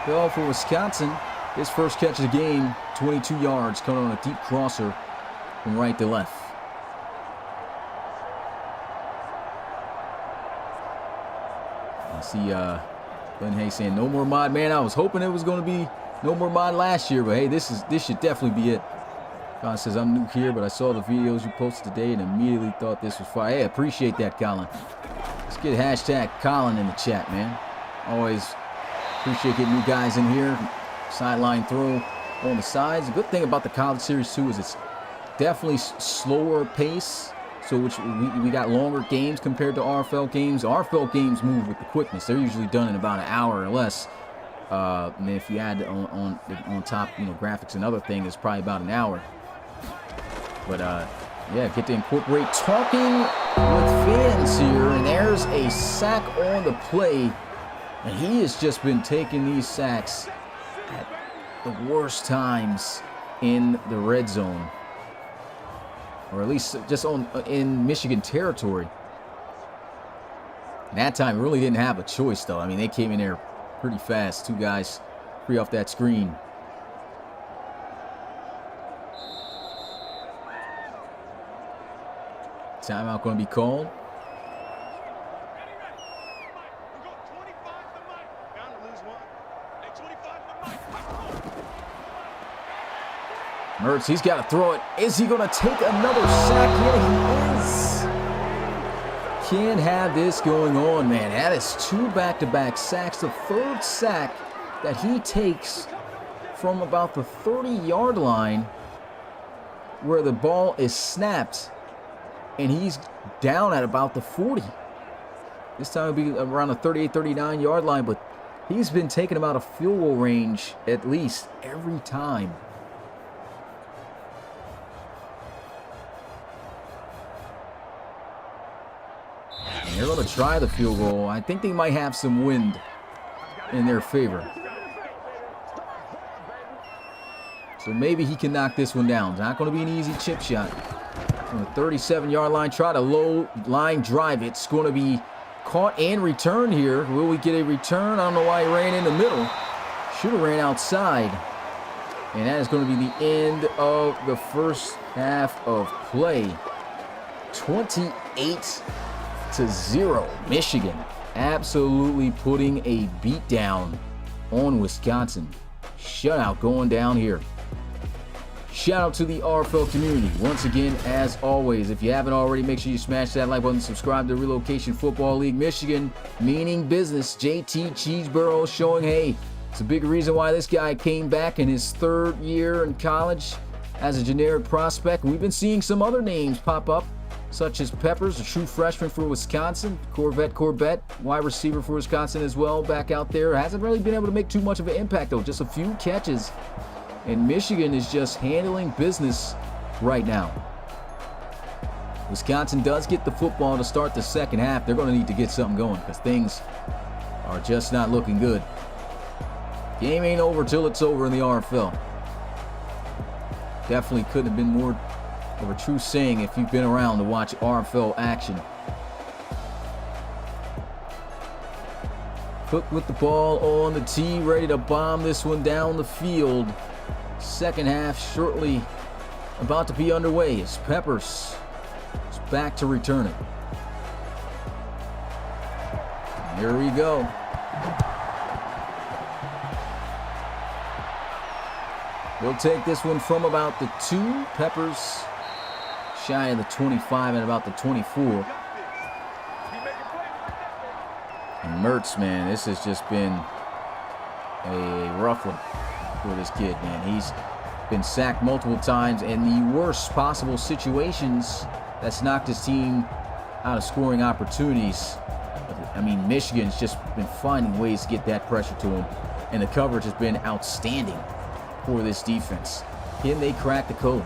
Bell for Wisconsin. His first catch of the game, 22 yards, coming on a deep crosser from right to left. I see Glenn Hay saying no more mod. Man, I was hoping it was going to be no more mod last year, but hey, this should definitely be it. Colin says, I'm new here, but I saw the videos you posted today and immediately thought this was fire. Hey, I appreciate that, Colin. Let's get hashtag Colin in the chat, man. Always appreciate getting new guys in here. Sideline throw on the sides. The good thing about the college series, too, is it's definitely slower pace. So which we got longer games compared to RFL games. RFL games move with the quickness. They're usually done in about an hour or less. And if you add on top, graphics and other things, it's probably about an hour. But yeah, get to incorporate talking with fans here, and there's a sack on the play, and he has just been taking these sacks at the worst times in the red zone, or at least just in Michigan territory. And that time really didn't have a choice, though. I mean, they came in there pretty fast. Two guys free off that screen. Timeout going to be called. Mertz, he's got to throw it. Is he going to take another sack? Yeah, he is. Can't have this going on, man. That is 2 back-to-back sacks. The 3rd sack that he takes from about the 30-yard line where the ball is snapped. And he's down at about the 40. This time it'll be around the 38, 39-yard line, but he's been taking him out of field goal range at least every time. And they're going to try the field goal. I think they might have some wind in their favor. So maybe he can knock this one down. It's not going to be an easy chip shot. On the 37-yard line, try to low line drive. It's going to be caught and returned here. Will we get a return? I don't know why he ran in the middle. Should have ran outside. And that is going to be the end of the first half of play. 28-0. Michigan absolutely putting a beat down on Wisconsin. Shutout going down here. Shout out to the RFL community. Once again, as always, if you haven't already, make sure you smash that like button, subscribe to Relocation Football League Michigan, meaning business. JT Cheeseborough showing, hey, it's a big reason why this guy came back in his 3rd year in college as a generic prospect. We've been seeing some other names pop up, such as Peppers, a true freshman for Wisconsin, Corbett, wide receiver for Wisconsin as well, back out there. Hasn't really been able to make too much of an impact, though, just a few catches. And Michigan is just handling business right now. Wisconsin does get the football to start the second half. They're going to need to get something going because things are just not looking good. Game ain't over till it's over in the RFL. Definitely couldn't have been more of a true saying if you've been around to watch RFL action. Cook with the ball on the tee, ready to bomb this one down the field. Second half shortly about to be underway as Peppers is back to return it. Here we go. We'll take this one from about the 2. Peppers shy of the 25 and about the 24. And Mertz, man, this has just been a rough one for this kid, man. He's been sacked multiple times in the worst possible situations. That's knocked his team out of scoring opportunities. I mean, Michigan's just been finding ways to get that pressure to him, and the coverage has been outstanding for this defense. Can they crack the code?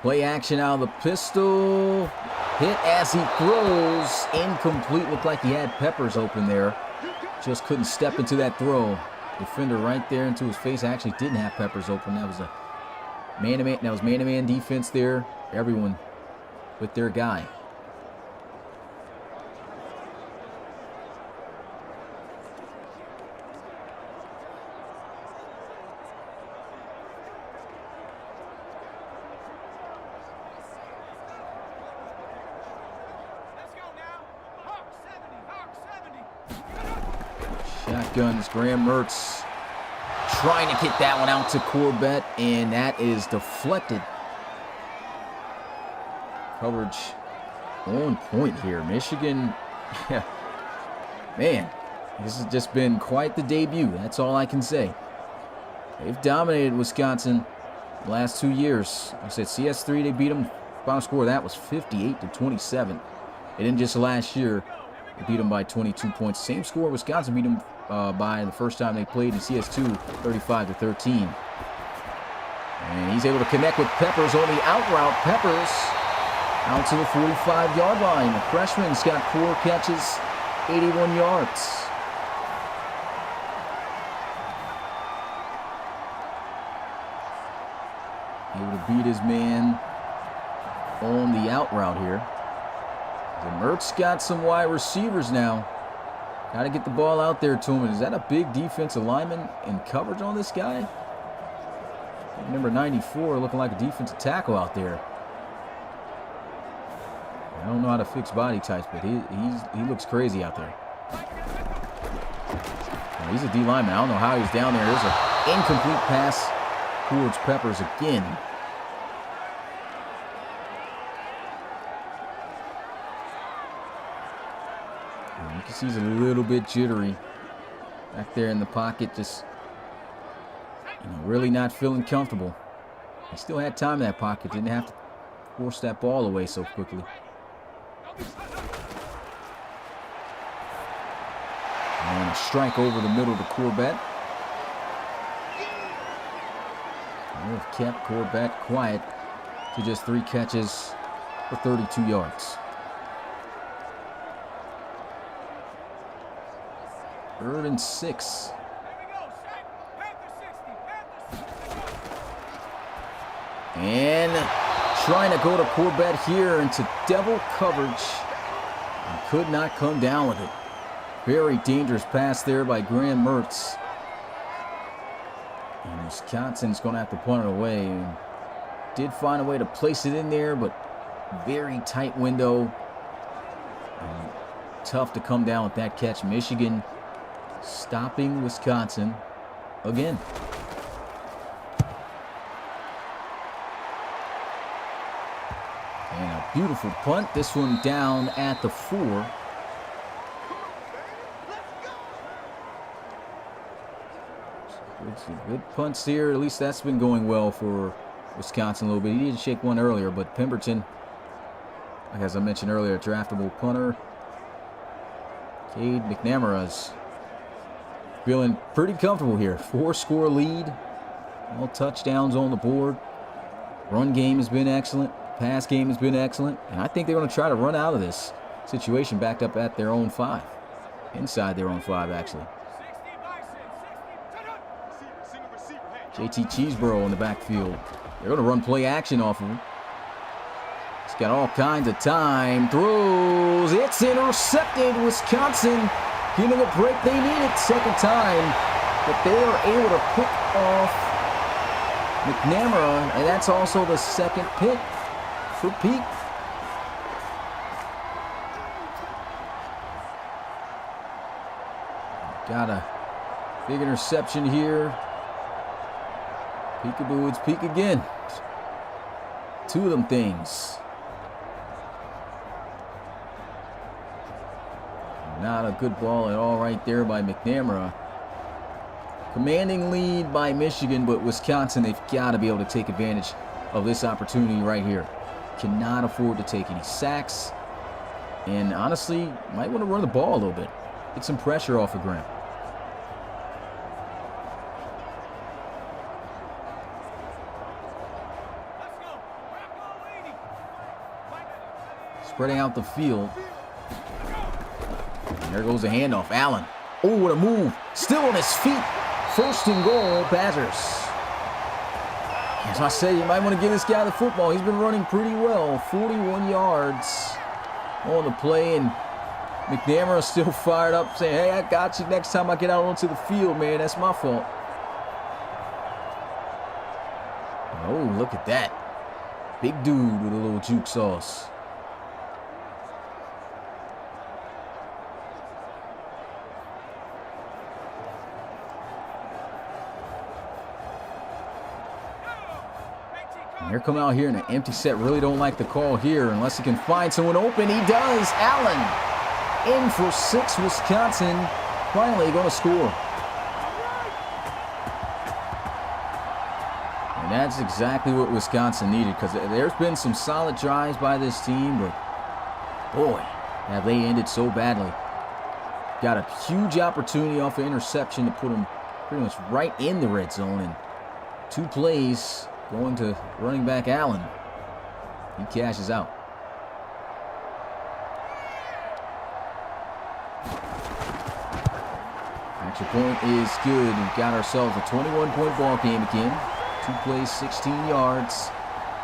Play action out of the pistol. Hit as he throws. Incomplete. Looked like he had Peppers open there. Just couldn't step into that throw. Defender right there into his face. Actually didn't have Peppers open. That was a man-to-man. That was man-to-man defense there. Everyone with their guy. Shotguns, Graham Mertz trying to get that one out to Corbett, and that is deflected. Coverage on point here. Michigan, man, this has just been quite the debut. That's all I can say. They've dominated Wisconsin the last 2 years. Like I said, CS3, they beat them. Final score of that was 58-27. And then just last year, they beat them by 22 points. Same score Wisconsin beat them by the first time they played in CS2, 35-13. And he's able to connect with Peppers on the out route. Peppers out to the 45-yard line. The freshman's got 4 catches, 81 yards. Able to beat his man on the out route here. The Mertz got some wide receivers now. Got to get the ball out there to him. Is that a big defensive lineman in coverage on this guy? Number 94 looking like a defensive tackle out there. I don't know how to fix body types, but he looks crazy out there. Well, he's a D lineman. I don't know how he's down there. There's an incomplete pass towards Peppers again. You can see he's a little bit jittery back there in the pocket, just really not feeling comfortable. He still had time in that pocket, didn't have to force that ball away so quickly. And a strike over the middle to Corbett. They've kept Corbett quiet to just 3 catches for 32 yards. 3rd and 6. And trying to go to Corbett here into double coverage. And could not come down with it. Very dangerous pass there by Graham Mertz. And Wisconsin's going to have to punt it away. And did find a way to place it in there, but very tight window. And tough to come down with that catch. Michigan stopping Wisconsin again. And a beautiful punt. This one down at the 4. Good punts here. At least that's been going well for Wisconsin a little bit. He did shake one earlier, but Pemberton, like as I mentioned earlier, a draftable punter. Cade McNamara's feeling pretty comfortable here. 4-score lead. All touchdowns on the board. Run game has been excellent. Pass game has been excellent. And I think they're going to try to run out of this situation backed up at their own 5. Inside their own 5, actually. JT Cheeseborough in the backfield. They're going to run play action off of him. He's got all kinds of time. Throws. It's intercepted. Wisconsin getting a break they needed. 2nd time. But they are able to pick off McNamara, and that's also the second pick for Peak. Got a big interception here. Peekaboo, it's Peak again. Two of them things. Not a good ball at all right there by McNamara. Commanding lead by Michigan, but Wisconsin, they've got to be able to take advantage of this opportunity right here. Cannot afford to take any sacks. And honestly, might want to run the ball a little bit. Get some pressure off of Graham. Spreading out the field. And there goes the handoff. Allen. Oh, what a move. Still on his feet. First and goal, Badgers. As I said, you might want to give this guy the football. He's been running pretty well. 41 yards on the play. And McNamara still fired up, saying, hey, I got you next time I get out onto the field, man. That's my fault. Oh, look at that. Big dude with a little juke sauce. Here come out here in an empty set. Really don't like the call here unless he can find someone open. He does. Allen in for 6. Wisconsin finally going to score. And that's exactly what Wisconsin needed, because there's been some solid drives by this team, but boy, have they ended so badly. Got a huge opportunity off an interception to put them pretty much right in the red zone, and 2 plays going to running back Allen. He cashes out. Extra point is good. We've got ourselves a 21-point ball game again. 2 plays, 16 yards,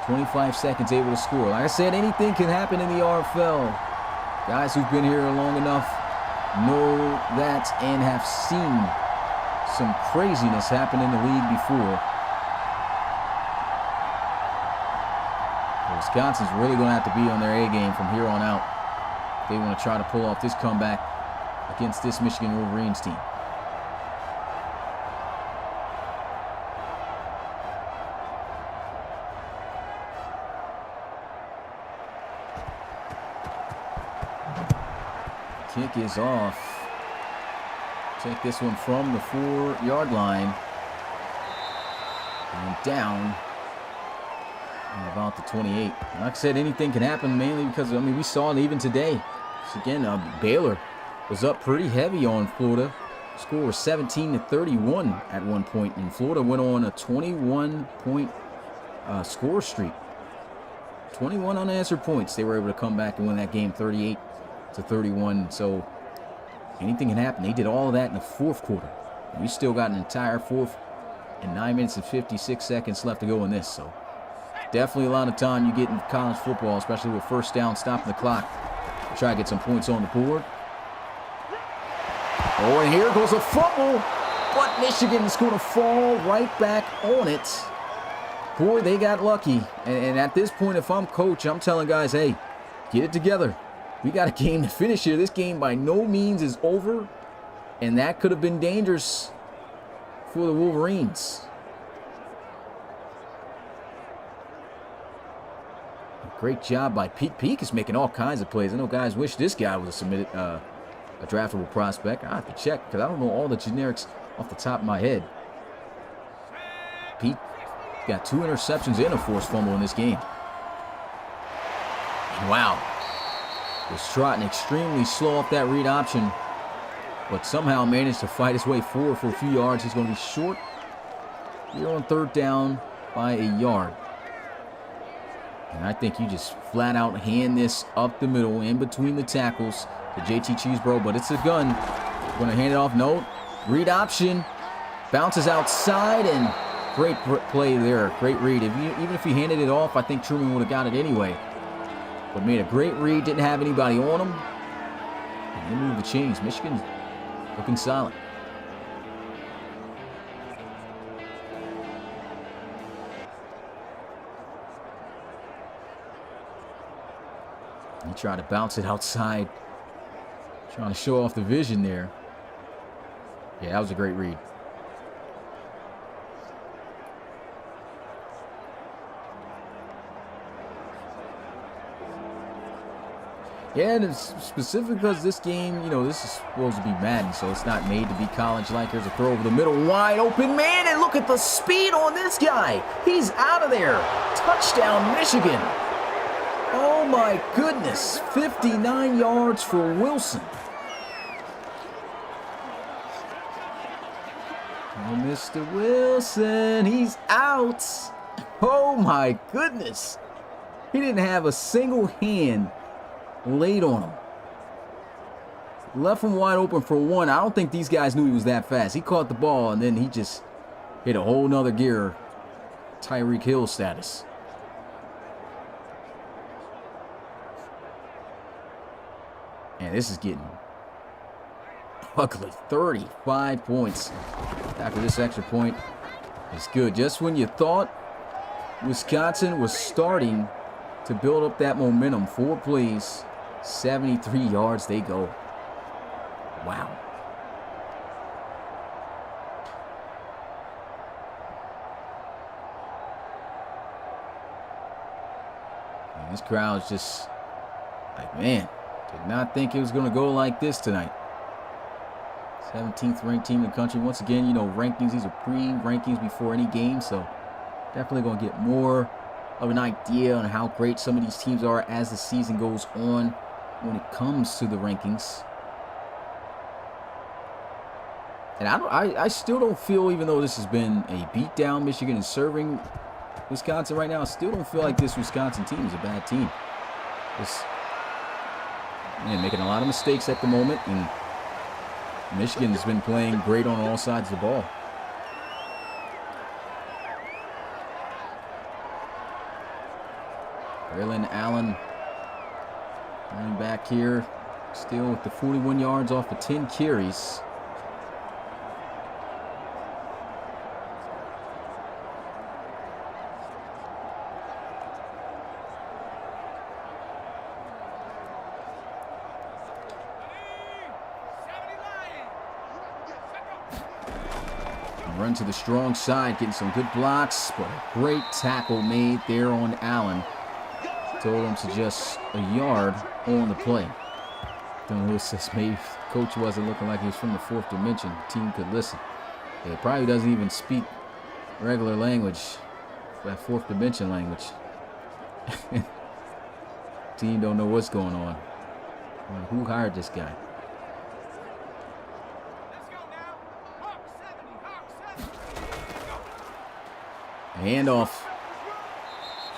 25 seconds able to score. Like I said, anything can happen in the RFL. Guys who've been here long enough know that and have seen some craziness happen in the league before. Wisconsin's really going to have to be on their A game from here on out if they want to try to pull off this comeback against this Michigan Wolverines team. Kick is off. Take this one from the 4-yard line and down. And about the 28. Like I said, anything can happen, mainly because, I mean, we saw it even today. So again, Baylor was up pretty heavy on Florida. Score was 17-31 at one point, and Florida went on a 21-point score streak. 21 unanswered points. They were able to come back and win that game 38-31. So anything can happen. They did all of that in the 4th quarter. And we still got an entire 4th and 9 minutes and 56 seconds left to go in this. So definitely a lot of time you get in college football, especially with first down, stopping the clock, to try to get some points on the board. Oh, and here goes a fumble, but Michigan's going to fall right back on it. Boy, they got lucky. And at this point, if I'm coach, I'm telling guys, hey, get it together. We got a game to finish here. This game by no means is over, and that could have been dangerous for the Wolverines. Great job by Peak. Peak is making all kinds of plays. I know guys wish this guy was a draftable prospect. I have to check because I don't know all the generics off the top of my head. Peak got 2 interceptions and a forced fumble in this game. And wow. Was trotting extremely slow off that read option, but somehow managed to fight his way forward for a few yards. He's going to be short here on 3rd down by a yard. And I think you just flat out hand this up the middle in between the tackles to JT Cheesebro, but it's a gun. Going to hand it off. No. Read option. Bounces outside, and great play there. Great read. Even if he handed it off, I think Truman would have got it anyway. But made a great read. Didn't have anybody on him. And they moved the chains. Michigan looking solid. He tried to bounce it outside. Trying to show off the vision there. Yeah, that was a great read. Yeah, and it's specific because this game, you know, this is supposed to be Madden, so it's not made to be college-like. Here's a throw over the middle, wide open, man, and look at the speed on this guy. He's out of there. Touchdown, Michigan. Oh, my goodness. 59 yards for Wilson. Oh, Mr. Wilson, he's out. Oh, my goodness. He didn't have a single hand laid on him. Left him wide open for one. I don't think these guys knew he was that fast. He caught the ball, and then he just hit a whole nother gear. Tyreek Hill status. And this is getting ugly. 35 points after this extra point. It's good. Just when you thought Wisconsin was starting to build up that momentum. 4 plays, 73 yards, they go. Wow. And this crowd's just like, man, did not think it was going to go like this tonight. 17th ranked team in the country. Once again, you know, rankings, these are pre-rankings before any game, so definitely going to get more of an idea on how great some of these teams are as the season goes on when it comes to the rankings. And I still don't feel, even though this has been a beatdown, Michigan is serving Wisconsin right now, I still don't feel like this Wisconsin team is a bad team. Just, man, making a lot of mistakes at the moment, and Michigan has been playing great on all sides of the ball. Braylon Allen running back here, still with the 41 yards off of 10 carries. Run to the strong side, getting some good blocks, but a great tackle made there on Allen. Told him to just a yard on the play. Don Lewis says maybe coach wasn't looking like he was from the fourth dimension. The team could listen. He probably doesn't even speak regular language, that fourth dimension language. Team don't know what's going on. Who hired this guy? Handoff.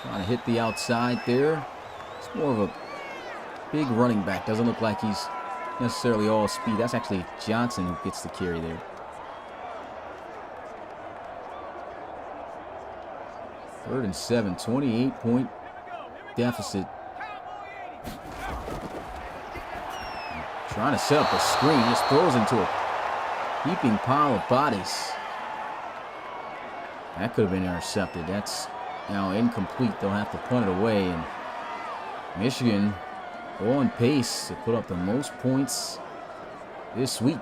Trying to hit the outside there. It's more of a big running back. Doesn't look like he's necessarily all speed. That's actually Johnson who gets the carry there. Third and 7, 28-point deficit. Trying to set up a screen. Just throws into a heaping pile of bodies. That could have been intercepted. That's now incomplete. They'll have to punt it away. And Michigan on pace to put up the most points this week.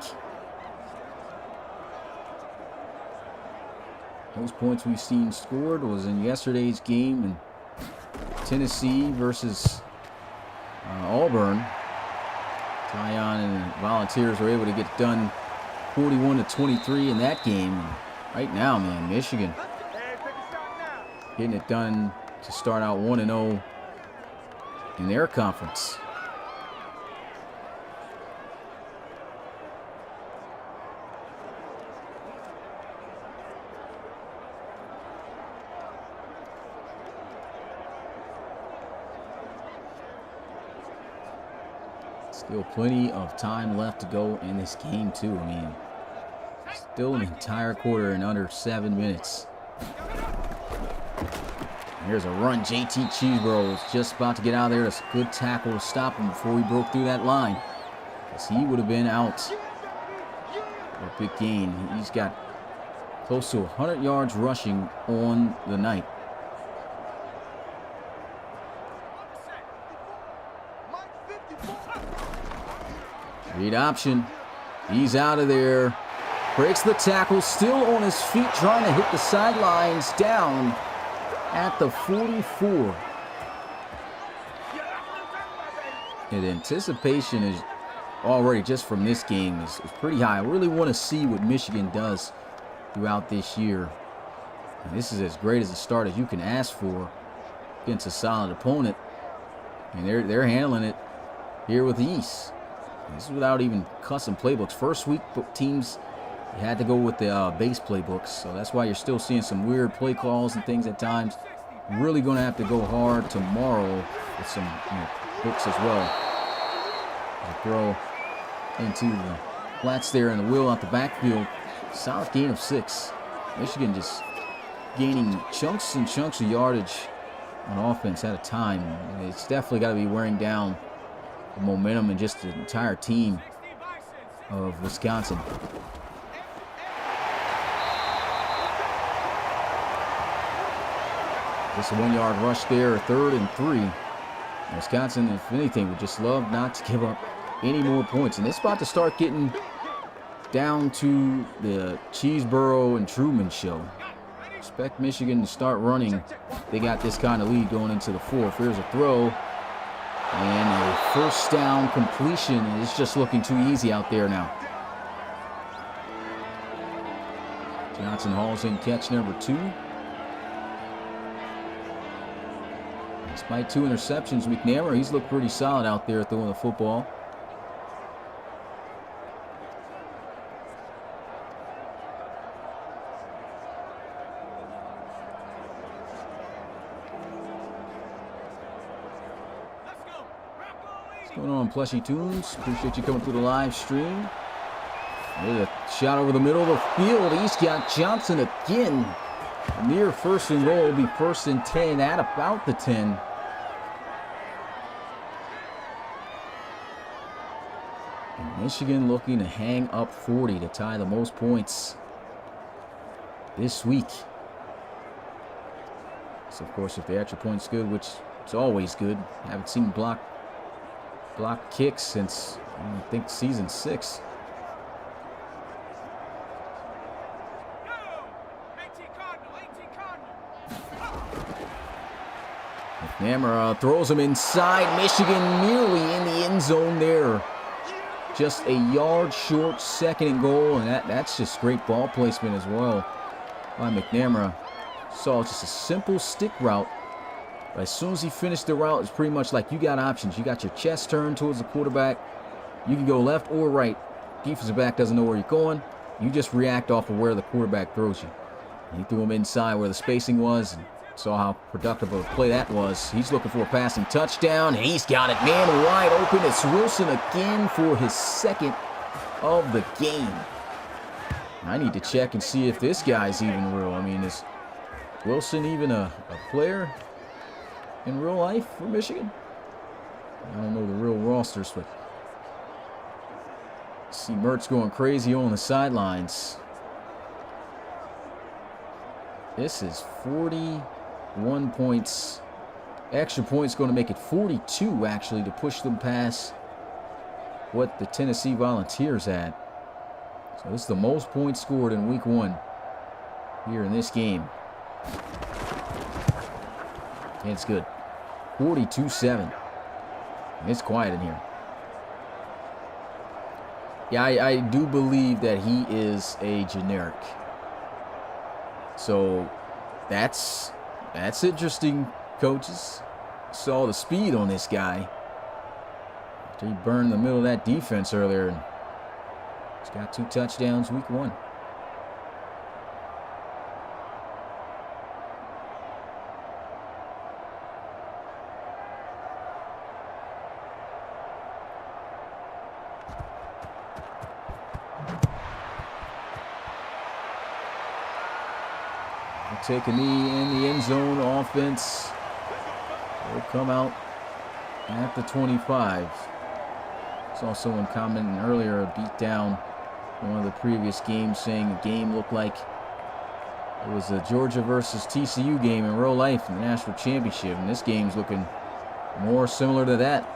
Most points we've seen scored was in yesterday's game in Tennessee versus Auburn. Tyon and the Volunteers were able to get done 41-23 in that game. And right now, man, Michigan getting it done to start out 1-0 in their conference. Still plenty of time left to go in this game, too. I mean, still an entire quarter in under 7 minutes. Here's a run. JT Cheeseborough was just about to get out of there. That's a good tackle to stop him before he broke through that line, because he would have been out for a big gain. He's got close to 100 yards rushing on the night. Read option. He's out of there. Breaks the tackle. Still on his feet, trying to hit the sidelines, down at the 44. And the anticipation is already, just from this game, is pretty high. I really want to see what Michigan does throughout this year. And this is as great as a start as you can ask for against a solid opponent. And they're handling it here with ease. This is without even custom playbooks. First week teams had to go with the base playbooks, so that's why you're still seeing some weird play calls and things at times. Really going to have to go hard tomorrow with some books as well. Throw into the flats there, and the wheel out the backfield. Solid gain of 6. Michigan just gaining chunks and chunks of yardage on offense at a time. It's definitely got to be wearing down the momentum and just the entire team of Wisconsin. Just a 1-yard rush there, 3rd and 3. Wisconsin, if anything, would just love not to give up any more points. And it's about to start getting down to the Cheeseboro and Truman show. Expect Michigan to start running. They got this kind of lead going into the 4th. Here's a throw. And a first down completion. It's just looking too easy out there now. Johnson hauls in catch number 2. Despite 2 interceptions, McNamara, he's looked pretty solid out there throwing the football. What's going on, Plushy Tunes? Appreciate you coming through the live stream. There's a shot over the middle of the field. He's got Johnson again. A near 1st and goal will be 1st and 10 at about the 10. And Michigan looking to hang up 40 to tie the most points this week. So, of course, if the extra point's good, which is always good. Haven't seen block kicks since, I think, season 6. McNamara throws him inside. Michigan nearly in the end zone there. Just a yard short, 2nd and goal, and that's just great ball placement as well by McNamara. Saw just a simple stick route. But as soon as he finished the route, it's pretty much like you got options. You got your chest turned towards the quarterback. You can go left or right. Defensive back doesn't know where you're going. You just react off of where the quarterback throws you. And he threw him inside where the spacing was, and saw how productive of a play that was. He's looking for a passing touchdown. He's got it, man, wide open. It's Wilson again for his 2nd of the game. I need to check and see if this guy's even real. I mean, is Wilson even a player in real life for Michigan? I don't know the real rosters, but see Mertz going crazy on the sidelines. This is 41 points. Extra points going to make it 42, actually, to push them past what the Tennessee Volunteers had. So this is the most points scored in week 1 here in this game. And it's good. 42-7. It's quiet in here. Yeah, I do believe that he is a generic. So that's interesting, coaches. Saw the speed on this guy. He burned the middle of that defense earlier, and he's got 2 touchdowns week 1. Take a knee in the end zone. Offense will come out at the 25. Saw someone commenting earlier, a beat down one of the previous games, saying the game looked like it was a Georgia versus TCU game in real life in the national championship, and this game's looking more similar to that.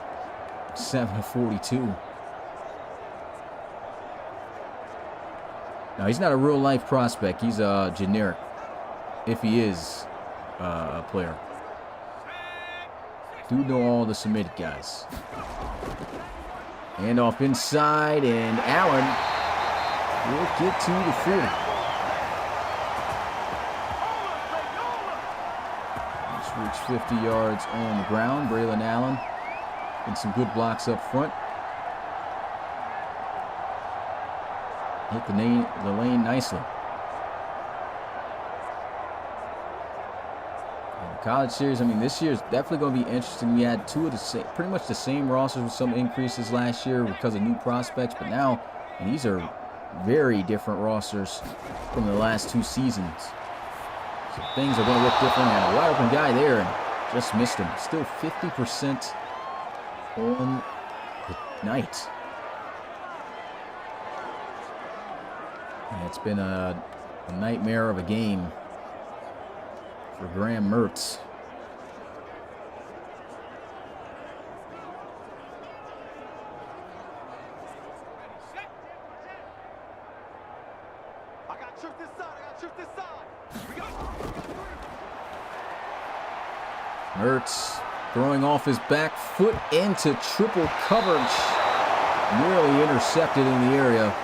7-42. Now, he's not a real-life prospect. He's a generic, if he is a player. Do know all the submitted guys. Hand off inside, and Allen will get to the 40. Let's reach 50 yards on the ground. Braylon Allen and some good blocks up front. Hit the lane nicely. And the college series, I mean, this year is definitely going to be interesting. We had two of the same, pretty much the same rosters with some increases last year because of new prospects, but now these are very different rosters from the last two seasons. So things are going to look different. And a wide open guy there and just missed him. Still 50% on the night. And it's been a nightmare of a game for Graham Mertz. Mertz throwing off his back foot into triple coverage. Nearly intercepted in the area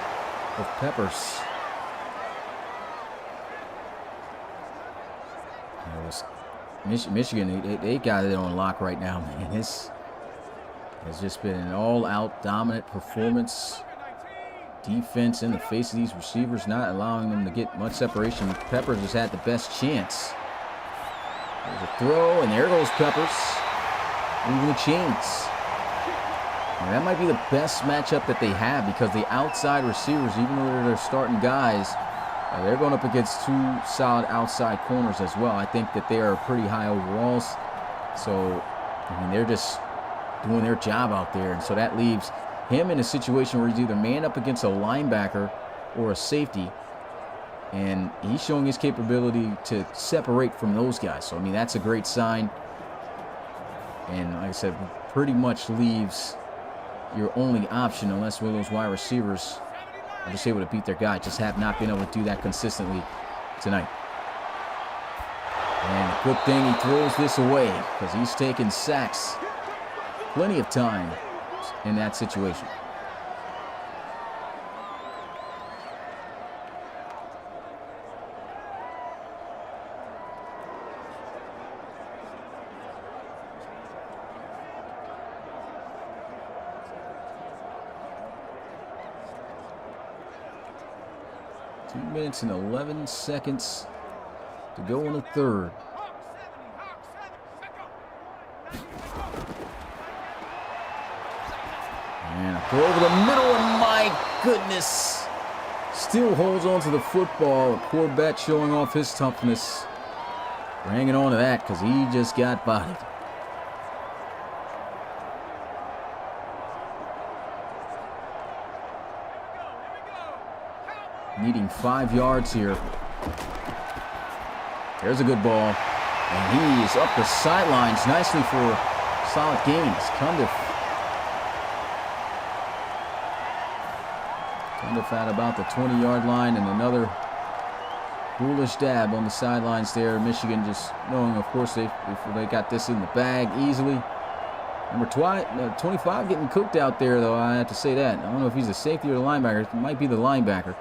of Peppers. Michigan, they got it on lock right now, man. This has just been an all-out dominant performance. Defense in the face of these receivers, not allowing them to get much separation. Peppers has had the best chance. There's a throw, and there goes Peppers. Moving the chains. And that might be the best matchup that they have because the outside receivers, even though they're starting guys, they're going up against two solid outside corners as well. I think that they are pretty high overalls. So, I mean, they're just doing their job out there. And so that leaves him in a situation where he's either man up against a linebacker or a safety. And he's showing his capability to separate from those guys. So, I mean, that's a great sign. And like I said, pretty much leaves your only option unless one of those wide receivers are just able to beat their guy. Just have not been able to do that consistently tonight. And a good thing he throws this away because he's taken sacks plenty of time in that situation. Minutes and 11 seconds to go in the third. And a throw over the middle, and my goodness, still holds on to the football. Corbett showing off his toughness. We're hanging on to that because he just got bodied. Needing 5 yards here. There's a good ball. And he is up the sidelines nicely for solid gains. Cundiff at about the 20-yard line, and another foolish dab on the sidelines there. Michigan just knowing, of course, they got this in the bag easily. Number 25 getting cooked out there, though, I have to say that. I don't know if he's the safety or the linebacker. It might be the linebacker.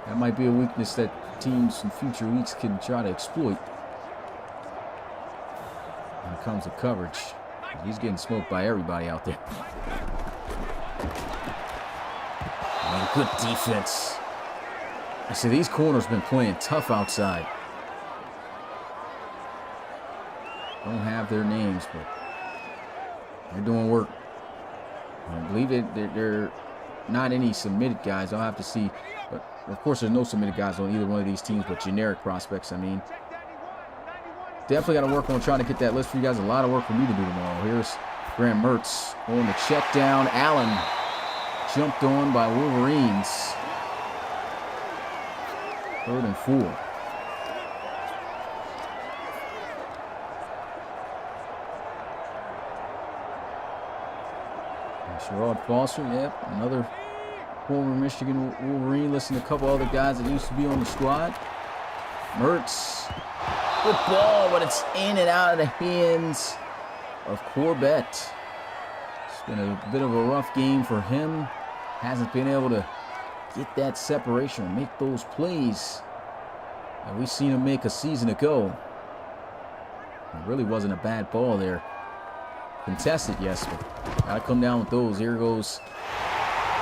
That might be a weakness that teams in future weeks can try to exploit. When it comes to coverage, he's getting smoked by everybody out there. And good defense. I see these corners been playing tough outside. Don't have their names, but they're doing work. I believe they're not any submitted guys. I'll have to see. But of course, there's no submitted guys on either one of these teams, but generic prospects. I mean, definitely got to work on trying to get that list for you guys. A lot of work for me to do tomorrow. Here's Graham Mertz on the check down. Allen jumped on by Wolverines. 3rd and 4. Sherrod Foster, yep, another former Michigan Wolverine. Listen to a couple other guys that used to be on the squad. Mertz. Good ball, but it's in and out of the hands of Corbett. It's been a bit of a rough game for him. Hasn't been able to get that separation or make those plays that we seen him make a season ago. It really wasn't a bad ball there. Contested, yes, but gotta come down with those. Here goes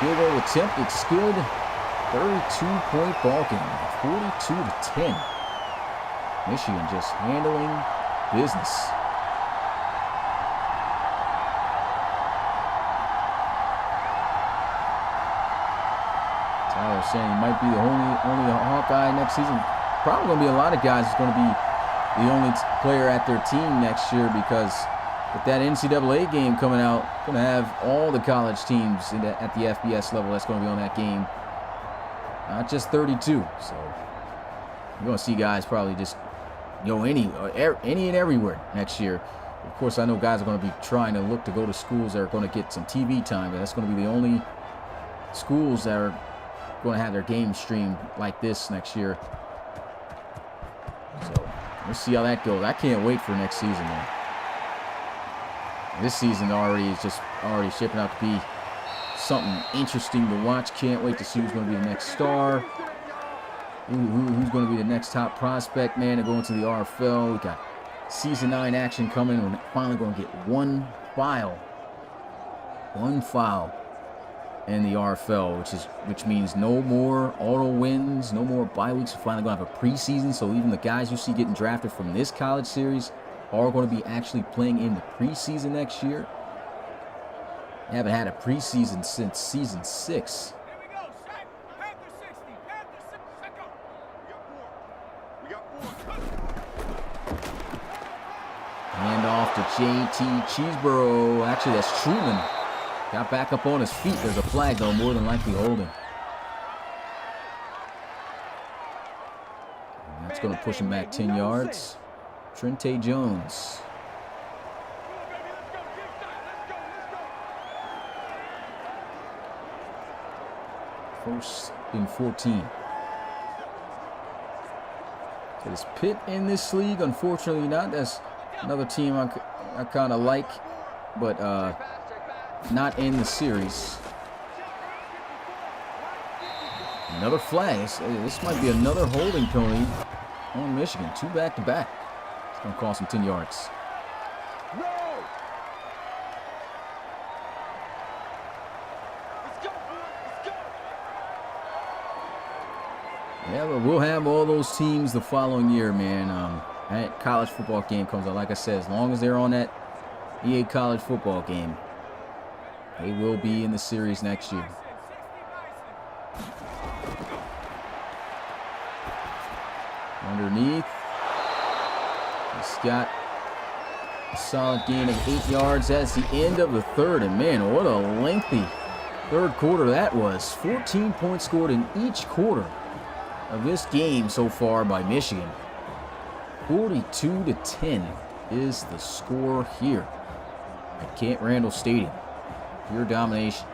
field goal attempt. It's good. 32-point ball game. 42-10. Michigan just handling business. Tyler saying he might be the only Hawkeye next season. Probably going to be a lot of guys who's going to be the only player at their team next year, because with that NCAA game coming out, going to have all the college teams at the FBS level that's going to be on that game. Not just 32. So you're going to see guys probably just any and everywhere next year. Of course, I know guys are going to be trying to look to go to schools that are going to get some TV time, but that's going to be the only schools that are going to have their game streamed like this next year. So we'll see how that goes. I can't wait for next season, man. This season is just already shaping out to be something interesting to watch. Can't wait to see who's going to be the next star. Who's going to be the next top prospect, man, to go into the RFL. We got Season 9 action coming. We're finally going to get one file in the RFL, which means no more auto wins, no more bye weeks. We're finally going to have a preseason, so even the guys you see getting drafted from this college series are going to be actually playing in the preseason next year. We haven't had a preseason since Season 6. Hand off to J.T. Cheeseborough. Actually, that's Truman. Got back up on his feet. There's a flag, though, more than likely holding. And that's going to push him back 10 yards. Trente Jones. First and 14. So is Pitt in this league? Unfortunately not. That's another team I kind of like, but not in the series. Another flag. This might be another holding penalty on Michigan. 2 back-to-back. It's going to cost him 10 yards. Yeah, but we'll have all those teams the following year, man. That college football game comes out. Like I said, as long as they're on that EA college football game, they will be in the series next year. Underneath. He's got a solid gain of 8 yards. That's the end of the third. And, man, what a lengthy third quarter that was. 14 points scored in each quarter of this game so far by Michigan. 42-10 is the score here at Camp Randall Stadium. Pure domination.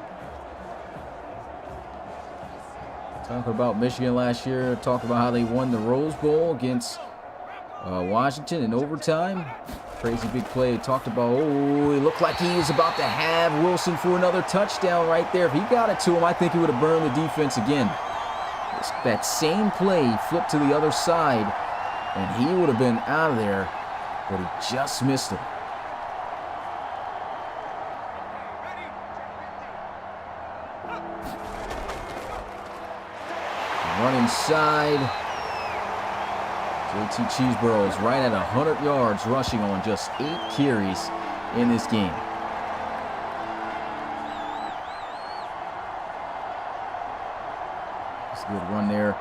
Talk about Michigan last year. Talk about how they won the Rose Bowl against Washington in overtime. Crazy big play. Talked about, it looked like he was about to have Wilson for another touchdown right there. If he got it to him, I think he would have burned the defense again. That same play flipped to the other side, and he would have been out of there, but he just missed him. Run inside. J.T. Cheeseborough is right at 100 yards rushing on just 8 carries in this game. It's a good run there.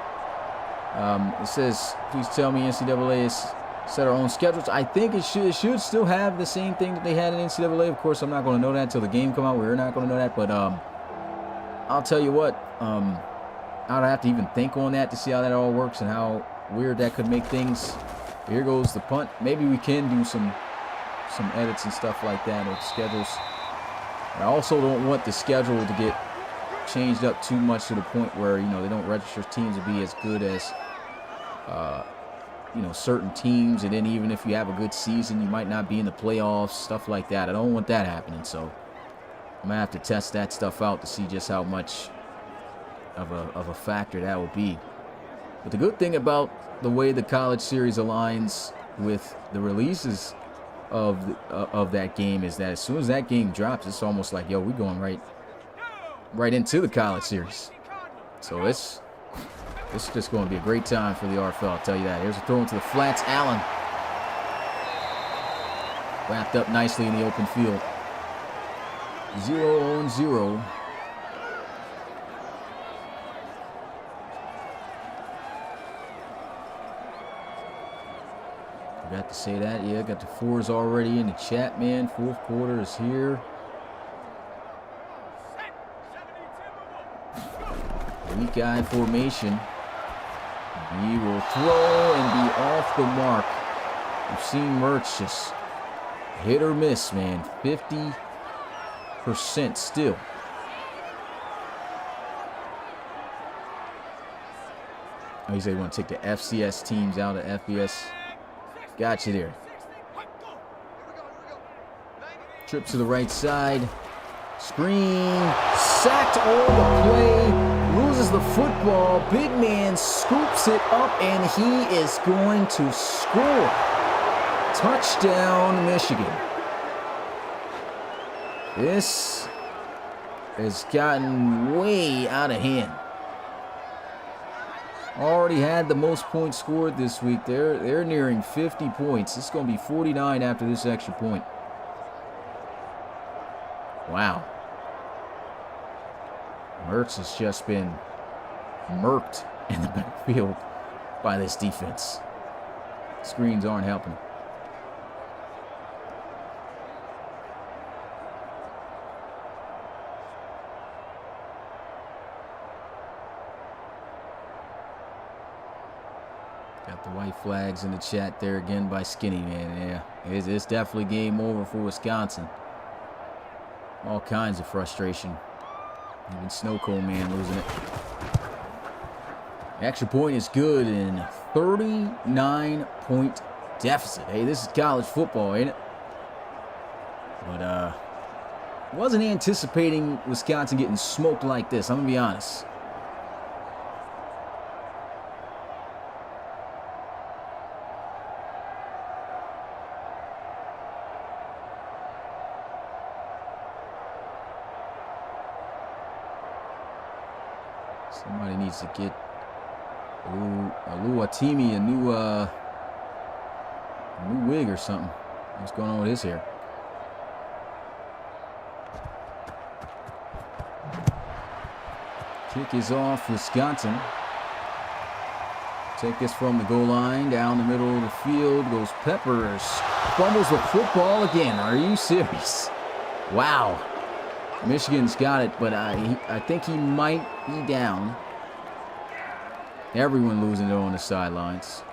It says, please tell me NCAA has set our own schedules. I think it should still have the same thing that they had in NCAA. Of course, I'm not going to know that until the game come out. We're not going to know that. But I'll tell you what, I'd have to even think on that to see how that all works and how weird that could make things. Here goes the punt. Maybe we can do some edits and stuff like that with schedules. I also don't want the schedule to get changed up too much to the point where, you know, they don't register teams to be as good as, you know, certain teams. And then even if you have a good season, you might not be in the playoffs, stuff like that. I don't want that happening. So I'm going to have to test that stuff out to see just how much of a factor that would be. But the good thing about the way the college series aligns with the releases of that game is that as soon as that game drops, it's almost like, yo, we're going right into the college series. So it's just going to be a great time for the RFL, I'll tell you that. Here's a throw into the flats. Allen wrapped up nicely in the open field. 0-0. Forgot to say that. Yeah, got the fours already in the chat, man. Fourth quarter is here. Weak eye formation. He will throw and be off the mark. We've seen Mertz just hit or miss, man. 50% still. Oh, you say you want to take the FCS teams out of FBS. Got you there. Trip to the right side. Screen. Sacked all the play. Loses the football. Big man scoops it up, and he is going to score. Touchdown, Michigan. This has gotten way out of hand. Already had the most points scored this week. They're nearing 50 points. It's going to be 49 after this extra point. Wow. Mertz has just been murked in the backfield by this defense. Screens aren't helping. Got the white flags in the chat there again by Skinny, man. Yeah, it's definitely game over for Wisconsin. All kinds of frustration. Even Snowcone man losing it. The extra point is good in 39-point deficit. Hey, this is college football, ain't it? But wasn't anticipating Wisconsin getting smoked like this. I'm gonna be honest. Somebody needs to get Oluwatimi a new wig or something. What's going on with his hair? Kick is off, Wisconsin. Take this from the goal line, down the middle of the field, goes Peppers. Fumbles the football again. Are you serious? Wow. Michigan's got it, but I think he might be down. Everyone losing it on the sidelines.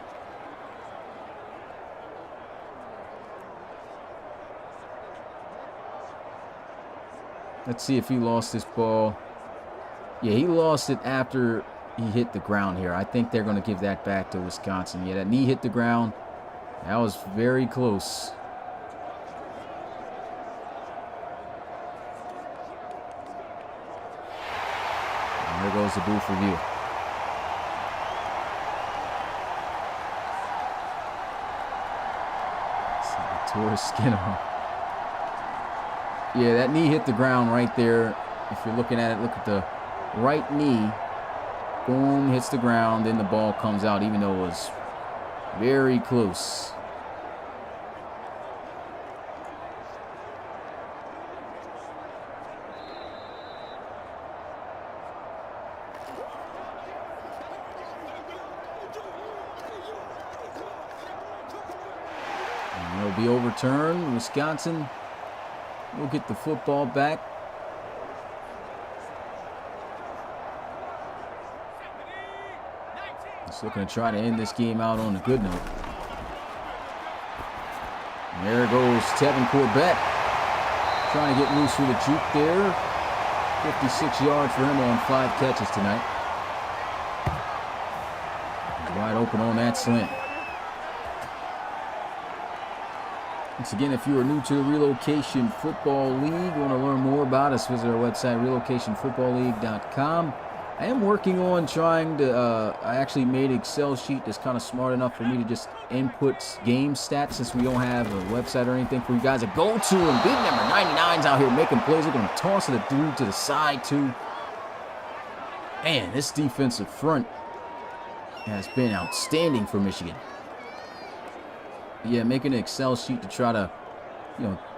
Let's see if he lost this ball. Yeah, he lost it after he hit the ground here. I think they're going to give that back to Wisconsin. Yeah, that knee hit the ground. That was very close. There goes the booth review. Tore his skin off. Yeah, that knee hit the ground right there. If you're looking at it, look at the right knee. Boom, hits the ground, then the ball comes out, even though it was very close. It'll be overturned. Wisconsin will get the football back. Just looking to try to end this game out on a good note. And there goes Tevin Corbett. Trying to get loose with a juke there. 56 yards for him on 5 catches tonight. Wide open on that slant. Once again, if you are new to the Relocation Football League, want to learn more about us, visit our website, relocationfootballleague.com. I am working on trying to, I actually made an Excel sheet that's kind of smart enough for me to just input game stats, since we don't have a website or anything for you guys to go to. And big number 99's out here making plays. They're going to toss it through to the side, too. Man, this defensive front has been outstanding for Michigan. Yeah, making an Excel sheet to try to,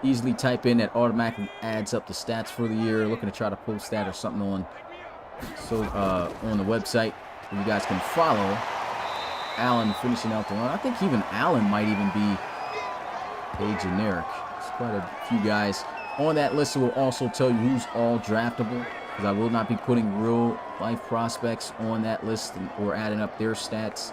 easily type in that automatically adds up the stats for the year. Looking to try to post that or something on the website where you guys can follow Allen finishing out the run. I think even Allen might even be a generic. There's quite a few guys on that list that will also tell you who's all draftable, because I will not be putting real life prospects on that list or adding up their stats.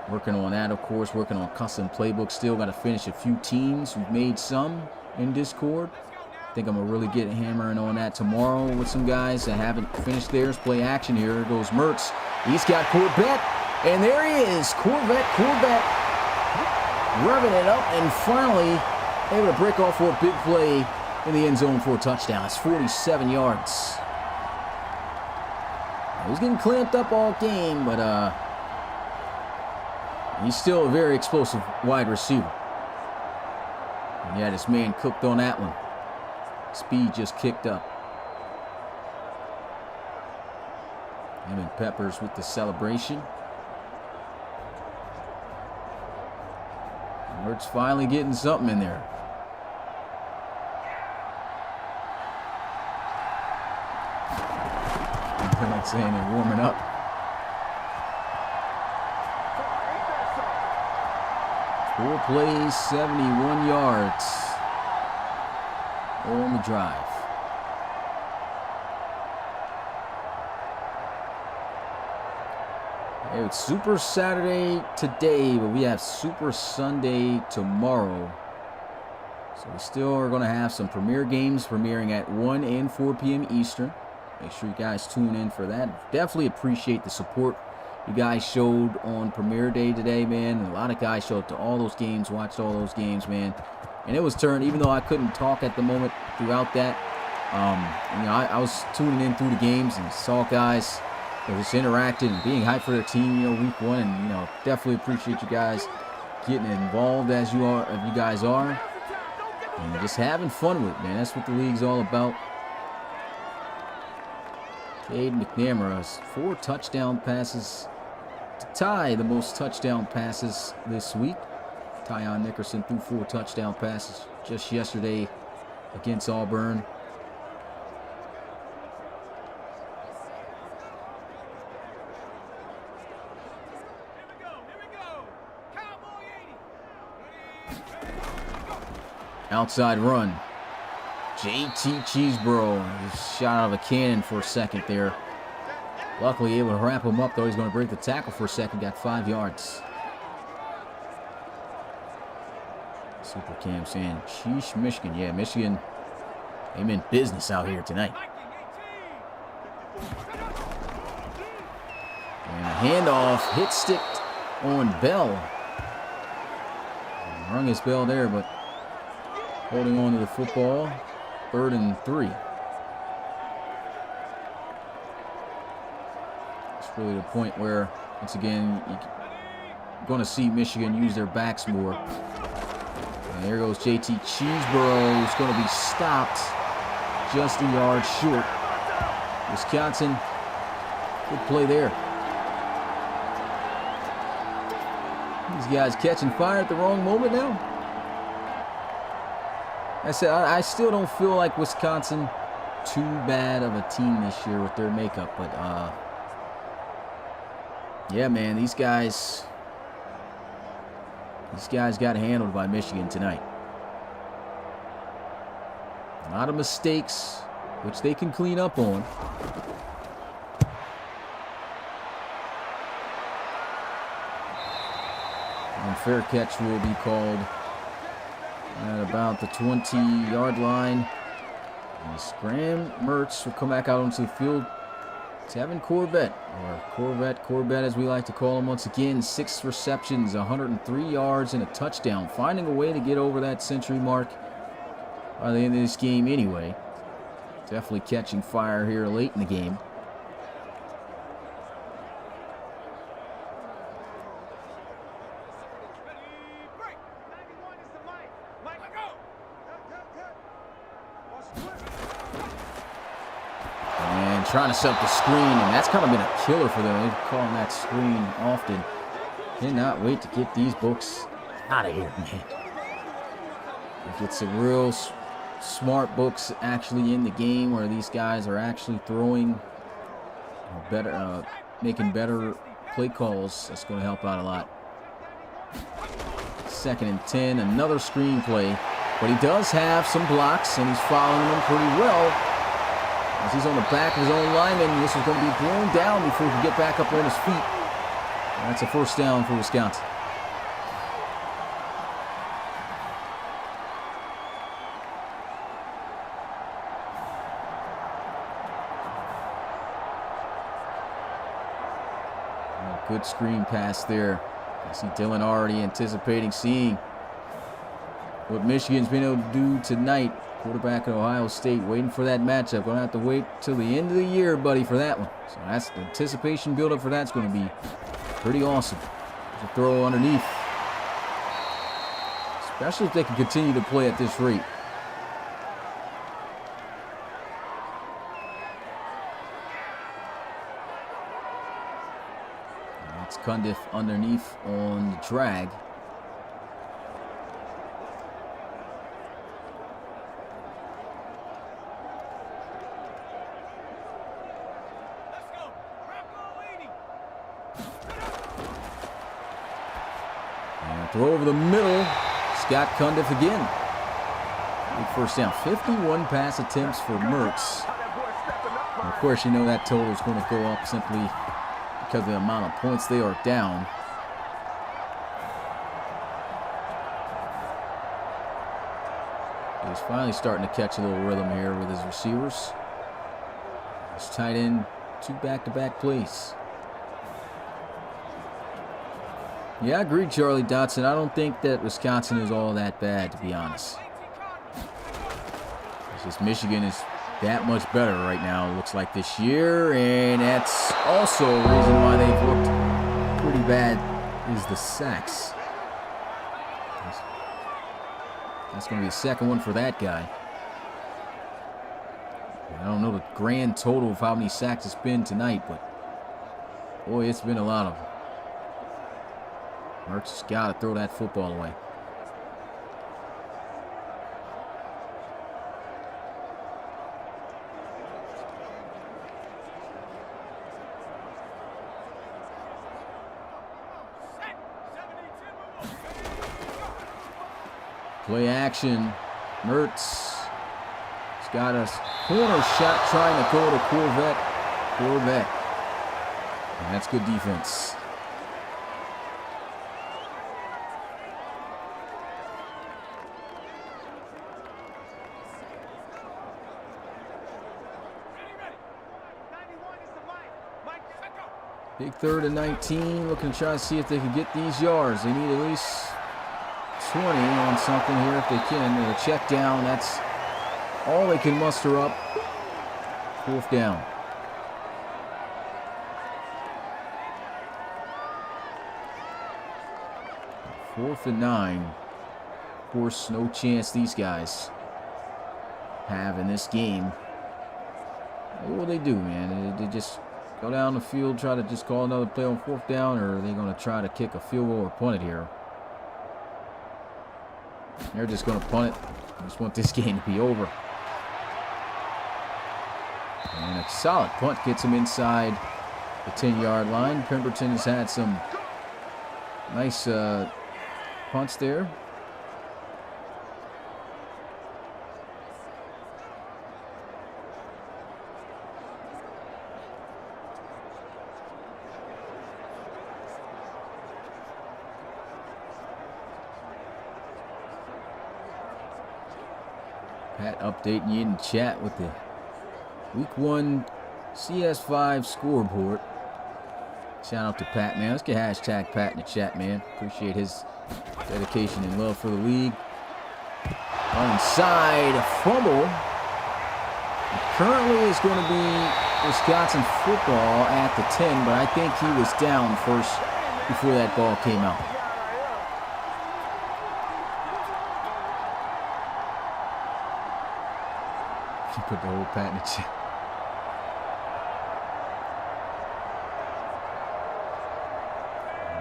Working on that, of course, working on custom playbooks. Still got to finish a few teams who've made some in Discord. I think I'm going to really get hammering on that tomorrow with some guys that haven't finished theirs. Play action here. Here goes Mertz. He's got Corvette. And there he is. Corvette. Revving it up and finally able to break off for a big play in the end zone for a touchdown. It's 47 yards. He was getting clamped up all game, but he's still a very explosive wide receiver. And yeah, this man cooked on that one. Speed just kicked up. Him and Peppers with the celebration. Mertz finally getting something in there. Like saying they're warming up. Four plays, 71 yards on the drive. Hey, it's Super Saturday today, but we have Super Sunday tomorrow. So we still are going to have some premiere games premiering at 1 and 4 p.m. Eastern. Make sure you guys tune in for that. Definitely appreciate the support you guys showed on premiere day today, man. And a lot of guys showed up to all those games, watched all those games, man. And it was turned, even though I couldn't talk at the moment throughout that. I was tuning in through the games and saw guys just interacting and being hyped for their team, week one. And, definitely appreciate you guys getting involved as you guys are. And just having fun with it, man. That's what the league's all about. Cade McNamara has 4 touchdown passes to tie the most touchdown passes this week. Tyon Nickerson threw 4 touchdown passes just yesterday against Auburn. Outside run. JT Cheeseborough shot out of a cannon for a second there. Luckily able to wrap him up, though. He's going to break the tackle for a second. Got 5 yards. Super Cam saying, sheesh, Michigan. Yeah, Michigan, they meant business out here tonight. And a handoff, hit sticked on Bell. Rung his bell there, but holding on to the football. 3rd and 3. It's really the point where, once again, you're going to see Michigan use their backs more. And there goes JT Cheeseborough, who's going to be stopped just a yard short. Wisconsin, good play there. These guys catching fire at the wrong moment now. I said, I still don't feel like Wisconsin too bad of a team this year with their makeup, but yeah, man, these guys got handled by Michigan tonight. A lot of mistakes, which they can clean up on. Unfair catch will be called at about the 20-yard line. As Graham Mertz will come back out onto the field. Tevin Corbett, or Corbett as we like to call him once again. 6 receptions, 103 yards, and a touchdown. Finding a way to get over that century mark by the end of this game anyway. Definitely catching fire here late in the game. And trying to set up the screen, and that's kind of been a killer for them. They're calling that screen often. Cannot wait to get these books out of here, man. Get some real smart books actually in the game where these guys are actually throwing better, making better play calls. That's going to help out a lot. 2nd and 10, another screen play, but he does have some blocks and he's following them pretty well as he's on the back of his own lineman. This is going to be blown down before he can get back up on his feet. And that's a 1st down for Wisconsin. Good screen pass there. I see Dylan already anticipating seeing what Michigan's been able to do tonight. Quarterback at Ohio State waiting for that matchup. Going to have to wait till the end of the year, buddy, for that one. So that's the anticipation buildup for that's going to be pretty awesome. There's a throw underneath. Especially if they can continue to play at this rate. Cundiff underneath on the drag. And throw over the middle. Scott Cundiff again. Big 1st down. 51 pass attempts for Mertz. And of course, you know that total is going to go up simply because of the amount of points they are down. He's finally starting to catch a little rhythm here with his receivers. His tight end, 2 back-to-back plays. Yeah, I agree, Charlie Dotson. I don't think that Wisconsin is all that bad, to be honest. It's just Michigan is that much better right now, it looks like, this year, and that's also a reason why they've looked pretty bad is the sacks. That's going to be a 2nd one for that guy. I don't know the grand total of how many sacks it's been tonight, but boy, it's been a lot of them. Mertz has got to throw that football away. Play action. Mertz. He's got a corner shot trying to go to Corvette. And that's good defense. Big 3rd and 19. Looking to try to see if they can get these yards. They need at least 20 on something here if they can. A check down, that's all they can muster up. 4th down. Fourth and 9. Of course, no chance these guys have in this game. What will they do, man? They just go down the field, try to just call another play on 4th down, or are they going to try to kick a field goal or punt it here? They're just going to punt it. I just want this game to be over. And a solid punt gets him inside the 10-yard line. Pemberton has had some nice punts there. Pat updating you in the chat with the Week 1 CS5 scoreboard. Shout out to Pat, man. Let's get hashtag Pat in the chat, man. Appreciate his dedication and love for the league. Onside fumble. Currently it's going to be Wisconsin football at the 10, but I think he was down first before that ball came out. She put the whole Pat in the chat.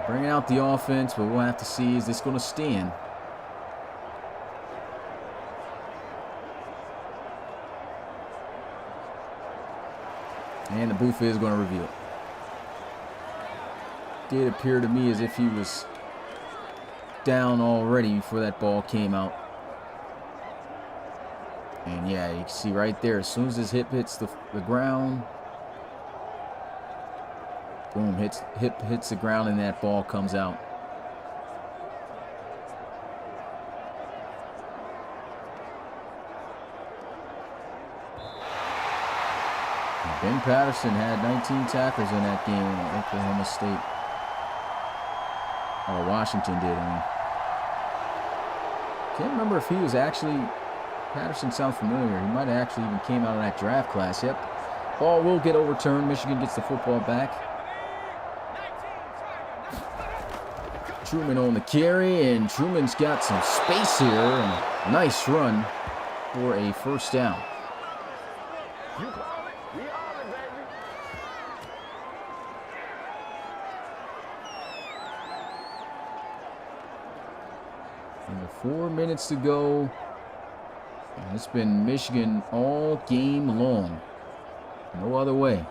Bringing out the offense, but we'll have to see, is this going to stand? And the booth is going to reveal it. Did appear to me as if he was down already before that ball came out. And yeah, you can see right there, as soon as his hip hits the ground, boom, hip hits the ground and that ball comes out. Ben Patterson had 19 tackles in that game in Oklahoma State. Or Washington did, I mean. Can't remember if he was actually, Patterson sounds familiar. He might have actually even came out of that draft class. Yep. Ball will get overturned. Michigan gets the football back. Truman on the carry, and Truman's got some space here, and a nice run for a first down. And 4 minutes to go, and it's been Michigan all game long. No other way.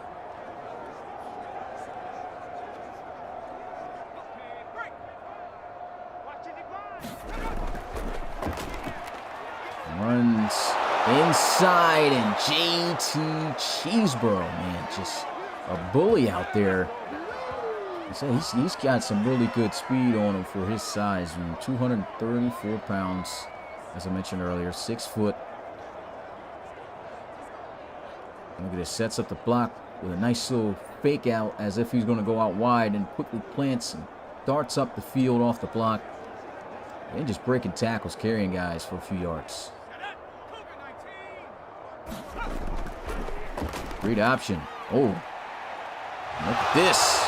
Runs inside, and JT Cheeseborough, man, just a bully out there. He's got some really good speed on him for his size. I mean, 234 pounds, as I mentioned earlier, 6 foot. Look at this, sets up the block with a nice little fake out as if he's going to go out wide, and quickly plants and darts up the field off the block. And just breaking tackles, carrying guys for a few yards. Great option. Oh, look at this.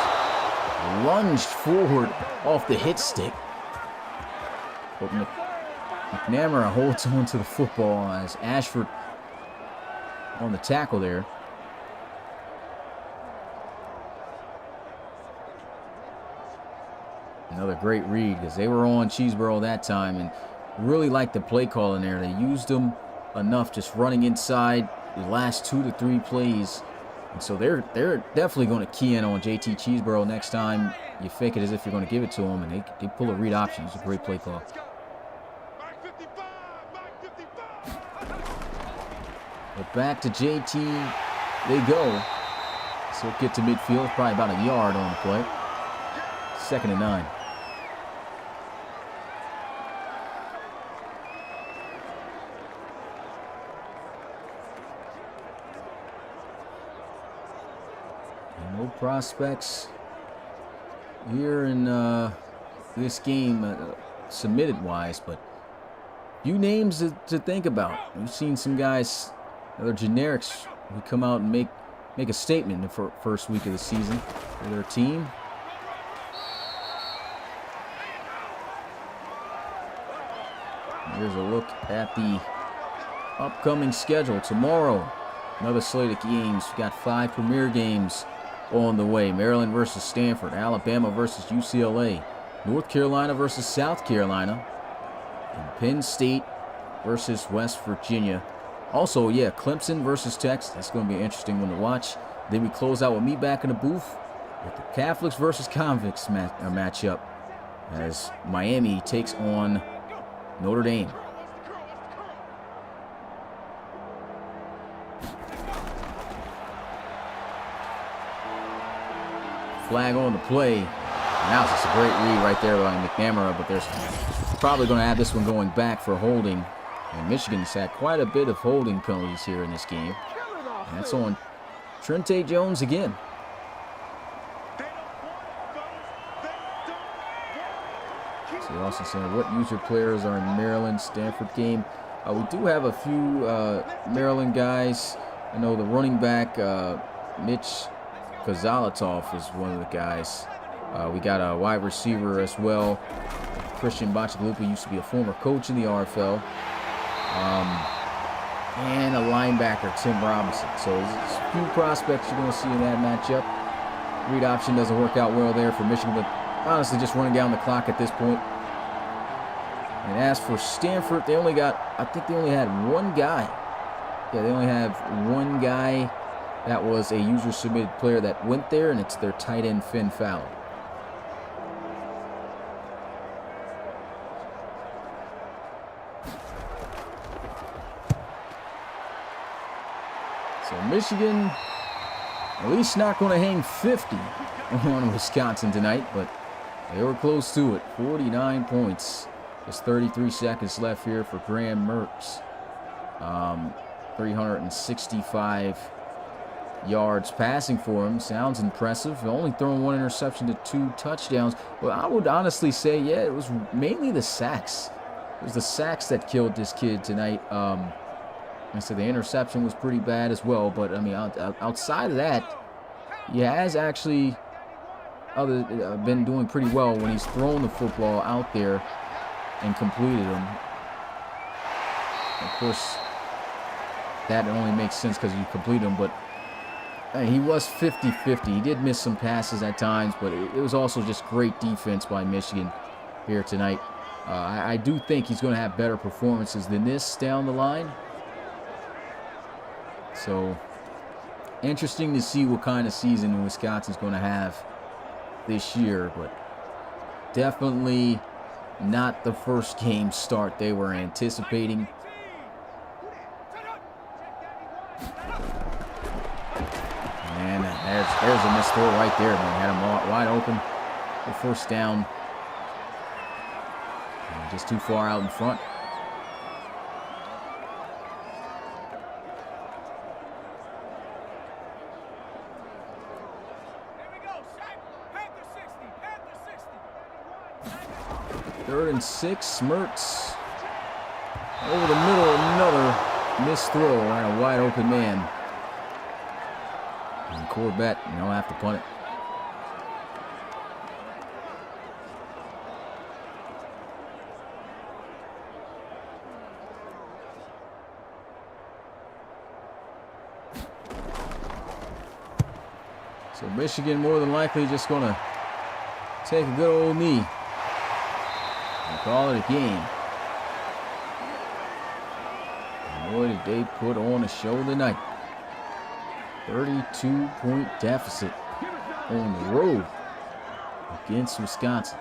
Lunged forward off the hit stick. But McNamara holds on to the football as Ashford on the tackle there. Another great read, because they were on Cheeseborough that time and really liked the play call in there. They used them enough just running inside the last 2 to 3 plays. And so they're definitely going to key in on JT Cheeseborough next time you fake it as if you're going to give it to them, and they pull a read option. It's a great play call. But back to JT they go. So he'll get to midfield, probably about a yard on the play. 2nd and 9. No prospects here in this game submitted-wise, but few names to think about. We've seen some guys, other generics, who come out and make a statement in the first week of the season for their team. Here's a look at the upcoming schedule. Tomorrow, another slate of games. We've got 5 premier games on the way. Maryland versus Stanford, Alabama versus UCLA, North Carolina versus South Carolina, and Penn State versus West Virginia. Also, yeah, Clemson versus Texas. That's going to be an interesting one to watch. Then we close out with me back in the booth with the Catholics versus Convicts matchup as Miami takes on Notre Dame. Flag on the play. Now it's just a great read right there by McNamara, but there's probably going to have this one going back for holding. And Michigan's had quite a bit of holding penalties here in this game. And that's on Trente Jones again. So also saying what user players are in Maryland Stanford game. We do have a few Maryland guys. I know the running back Mitch Kozalitov is one of the guys. We got a wide receiver as well. Christian Bachagalupa used to be a former coach in the RFL. And a linebacker, Tim Robinson. So there's a few prospects you're going to see in that matchup. Read option doesn't work out well there for Michigan, but honestly just running down the clock at this point. And as for Stanford, they only got, I think they only had one guy. Yeah, they only have one guy that was a user-submitted player that went there, and it's their tight end, Finn Fowler. So Michigan, at least not going to hang 50 on Wisconsin tonight, but they were close to it. 49 points. There's 33 seconds left here for Graham Mertz. 365 yards passing for him. Sounds impressive. Only throwing one interception to 2 touchdowns. Well, I would honestly say, yeah, it was mainly the sacks. It was the sacks that killed this kid tonight. I said the interception was pretty bad as well, but I mean, outside of that, he has actually been doing pretty well when he's thrown the football out there and completed them. Of course, that only makes sense because you complete them, but he was 50-50. He did miss some passes at times, but it was also just great defense by Michigan here tonight. I do think he's going to have better performances than this down the line. So, interesting to see what kind of season Wisconsin's going to have this year, but definitely not the first game start they were anticipating. And there's a missed throw right there, man. Had him wide open for first down. And just too far out in front. Third and 6, Mertz over the middle, another missed throw and a wide open man. And Corbett, he'll have to punt it. So Michigan more than likely just going to take a good old knee. Call it a game. And boy, did they put on a show tonight. 32-point deficit on the road against Wisconsin.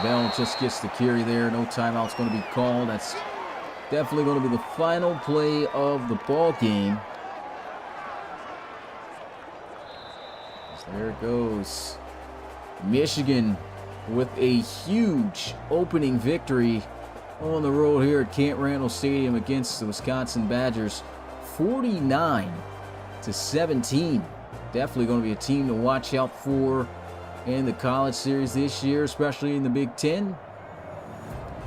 Bell just gets the carry there. No timeout's going to be called. That's definitely going to be the final play of the ball game. So there it goes. Michigan with a huge opening victory on the road here at Camp Randall Stadium against the Wisconsin Badgers. 49-17. Definitely going to be a team to watch out for in the college series this year, especially in the Big Ten.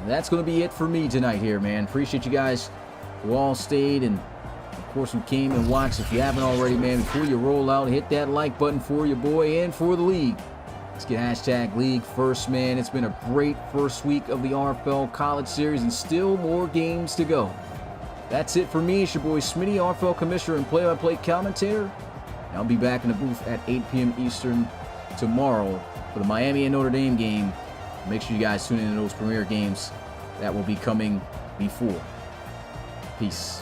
That's going to be it for me tonight here, man. Appreciate you guys who all stayed and, of course, who came and watched. If you haven't already, man, before you roll out, hit that like button for your boy and for the league. Let's get hashtag league first, man. It's been a great first week of the RFL College Series and still more games to go. That's it for me. It's your boy Smitty, RFL Commissioner and play-by-play commentator. I'll be back in the booth at 8 p.m. Eastern tomorrow for the Miami and Notre Dame game. Make sure you guys tune in to those premier games that will be coming before. Peace.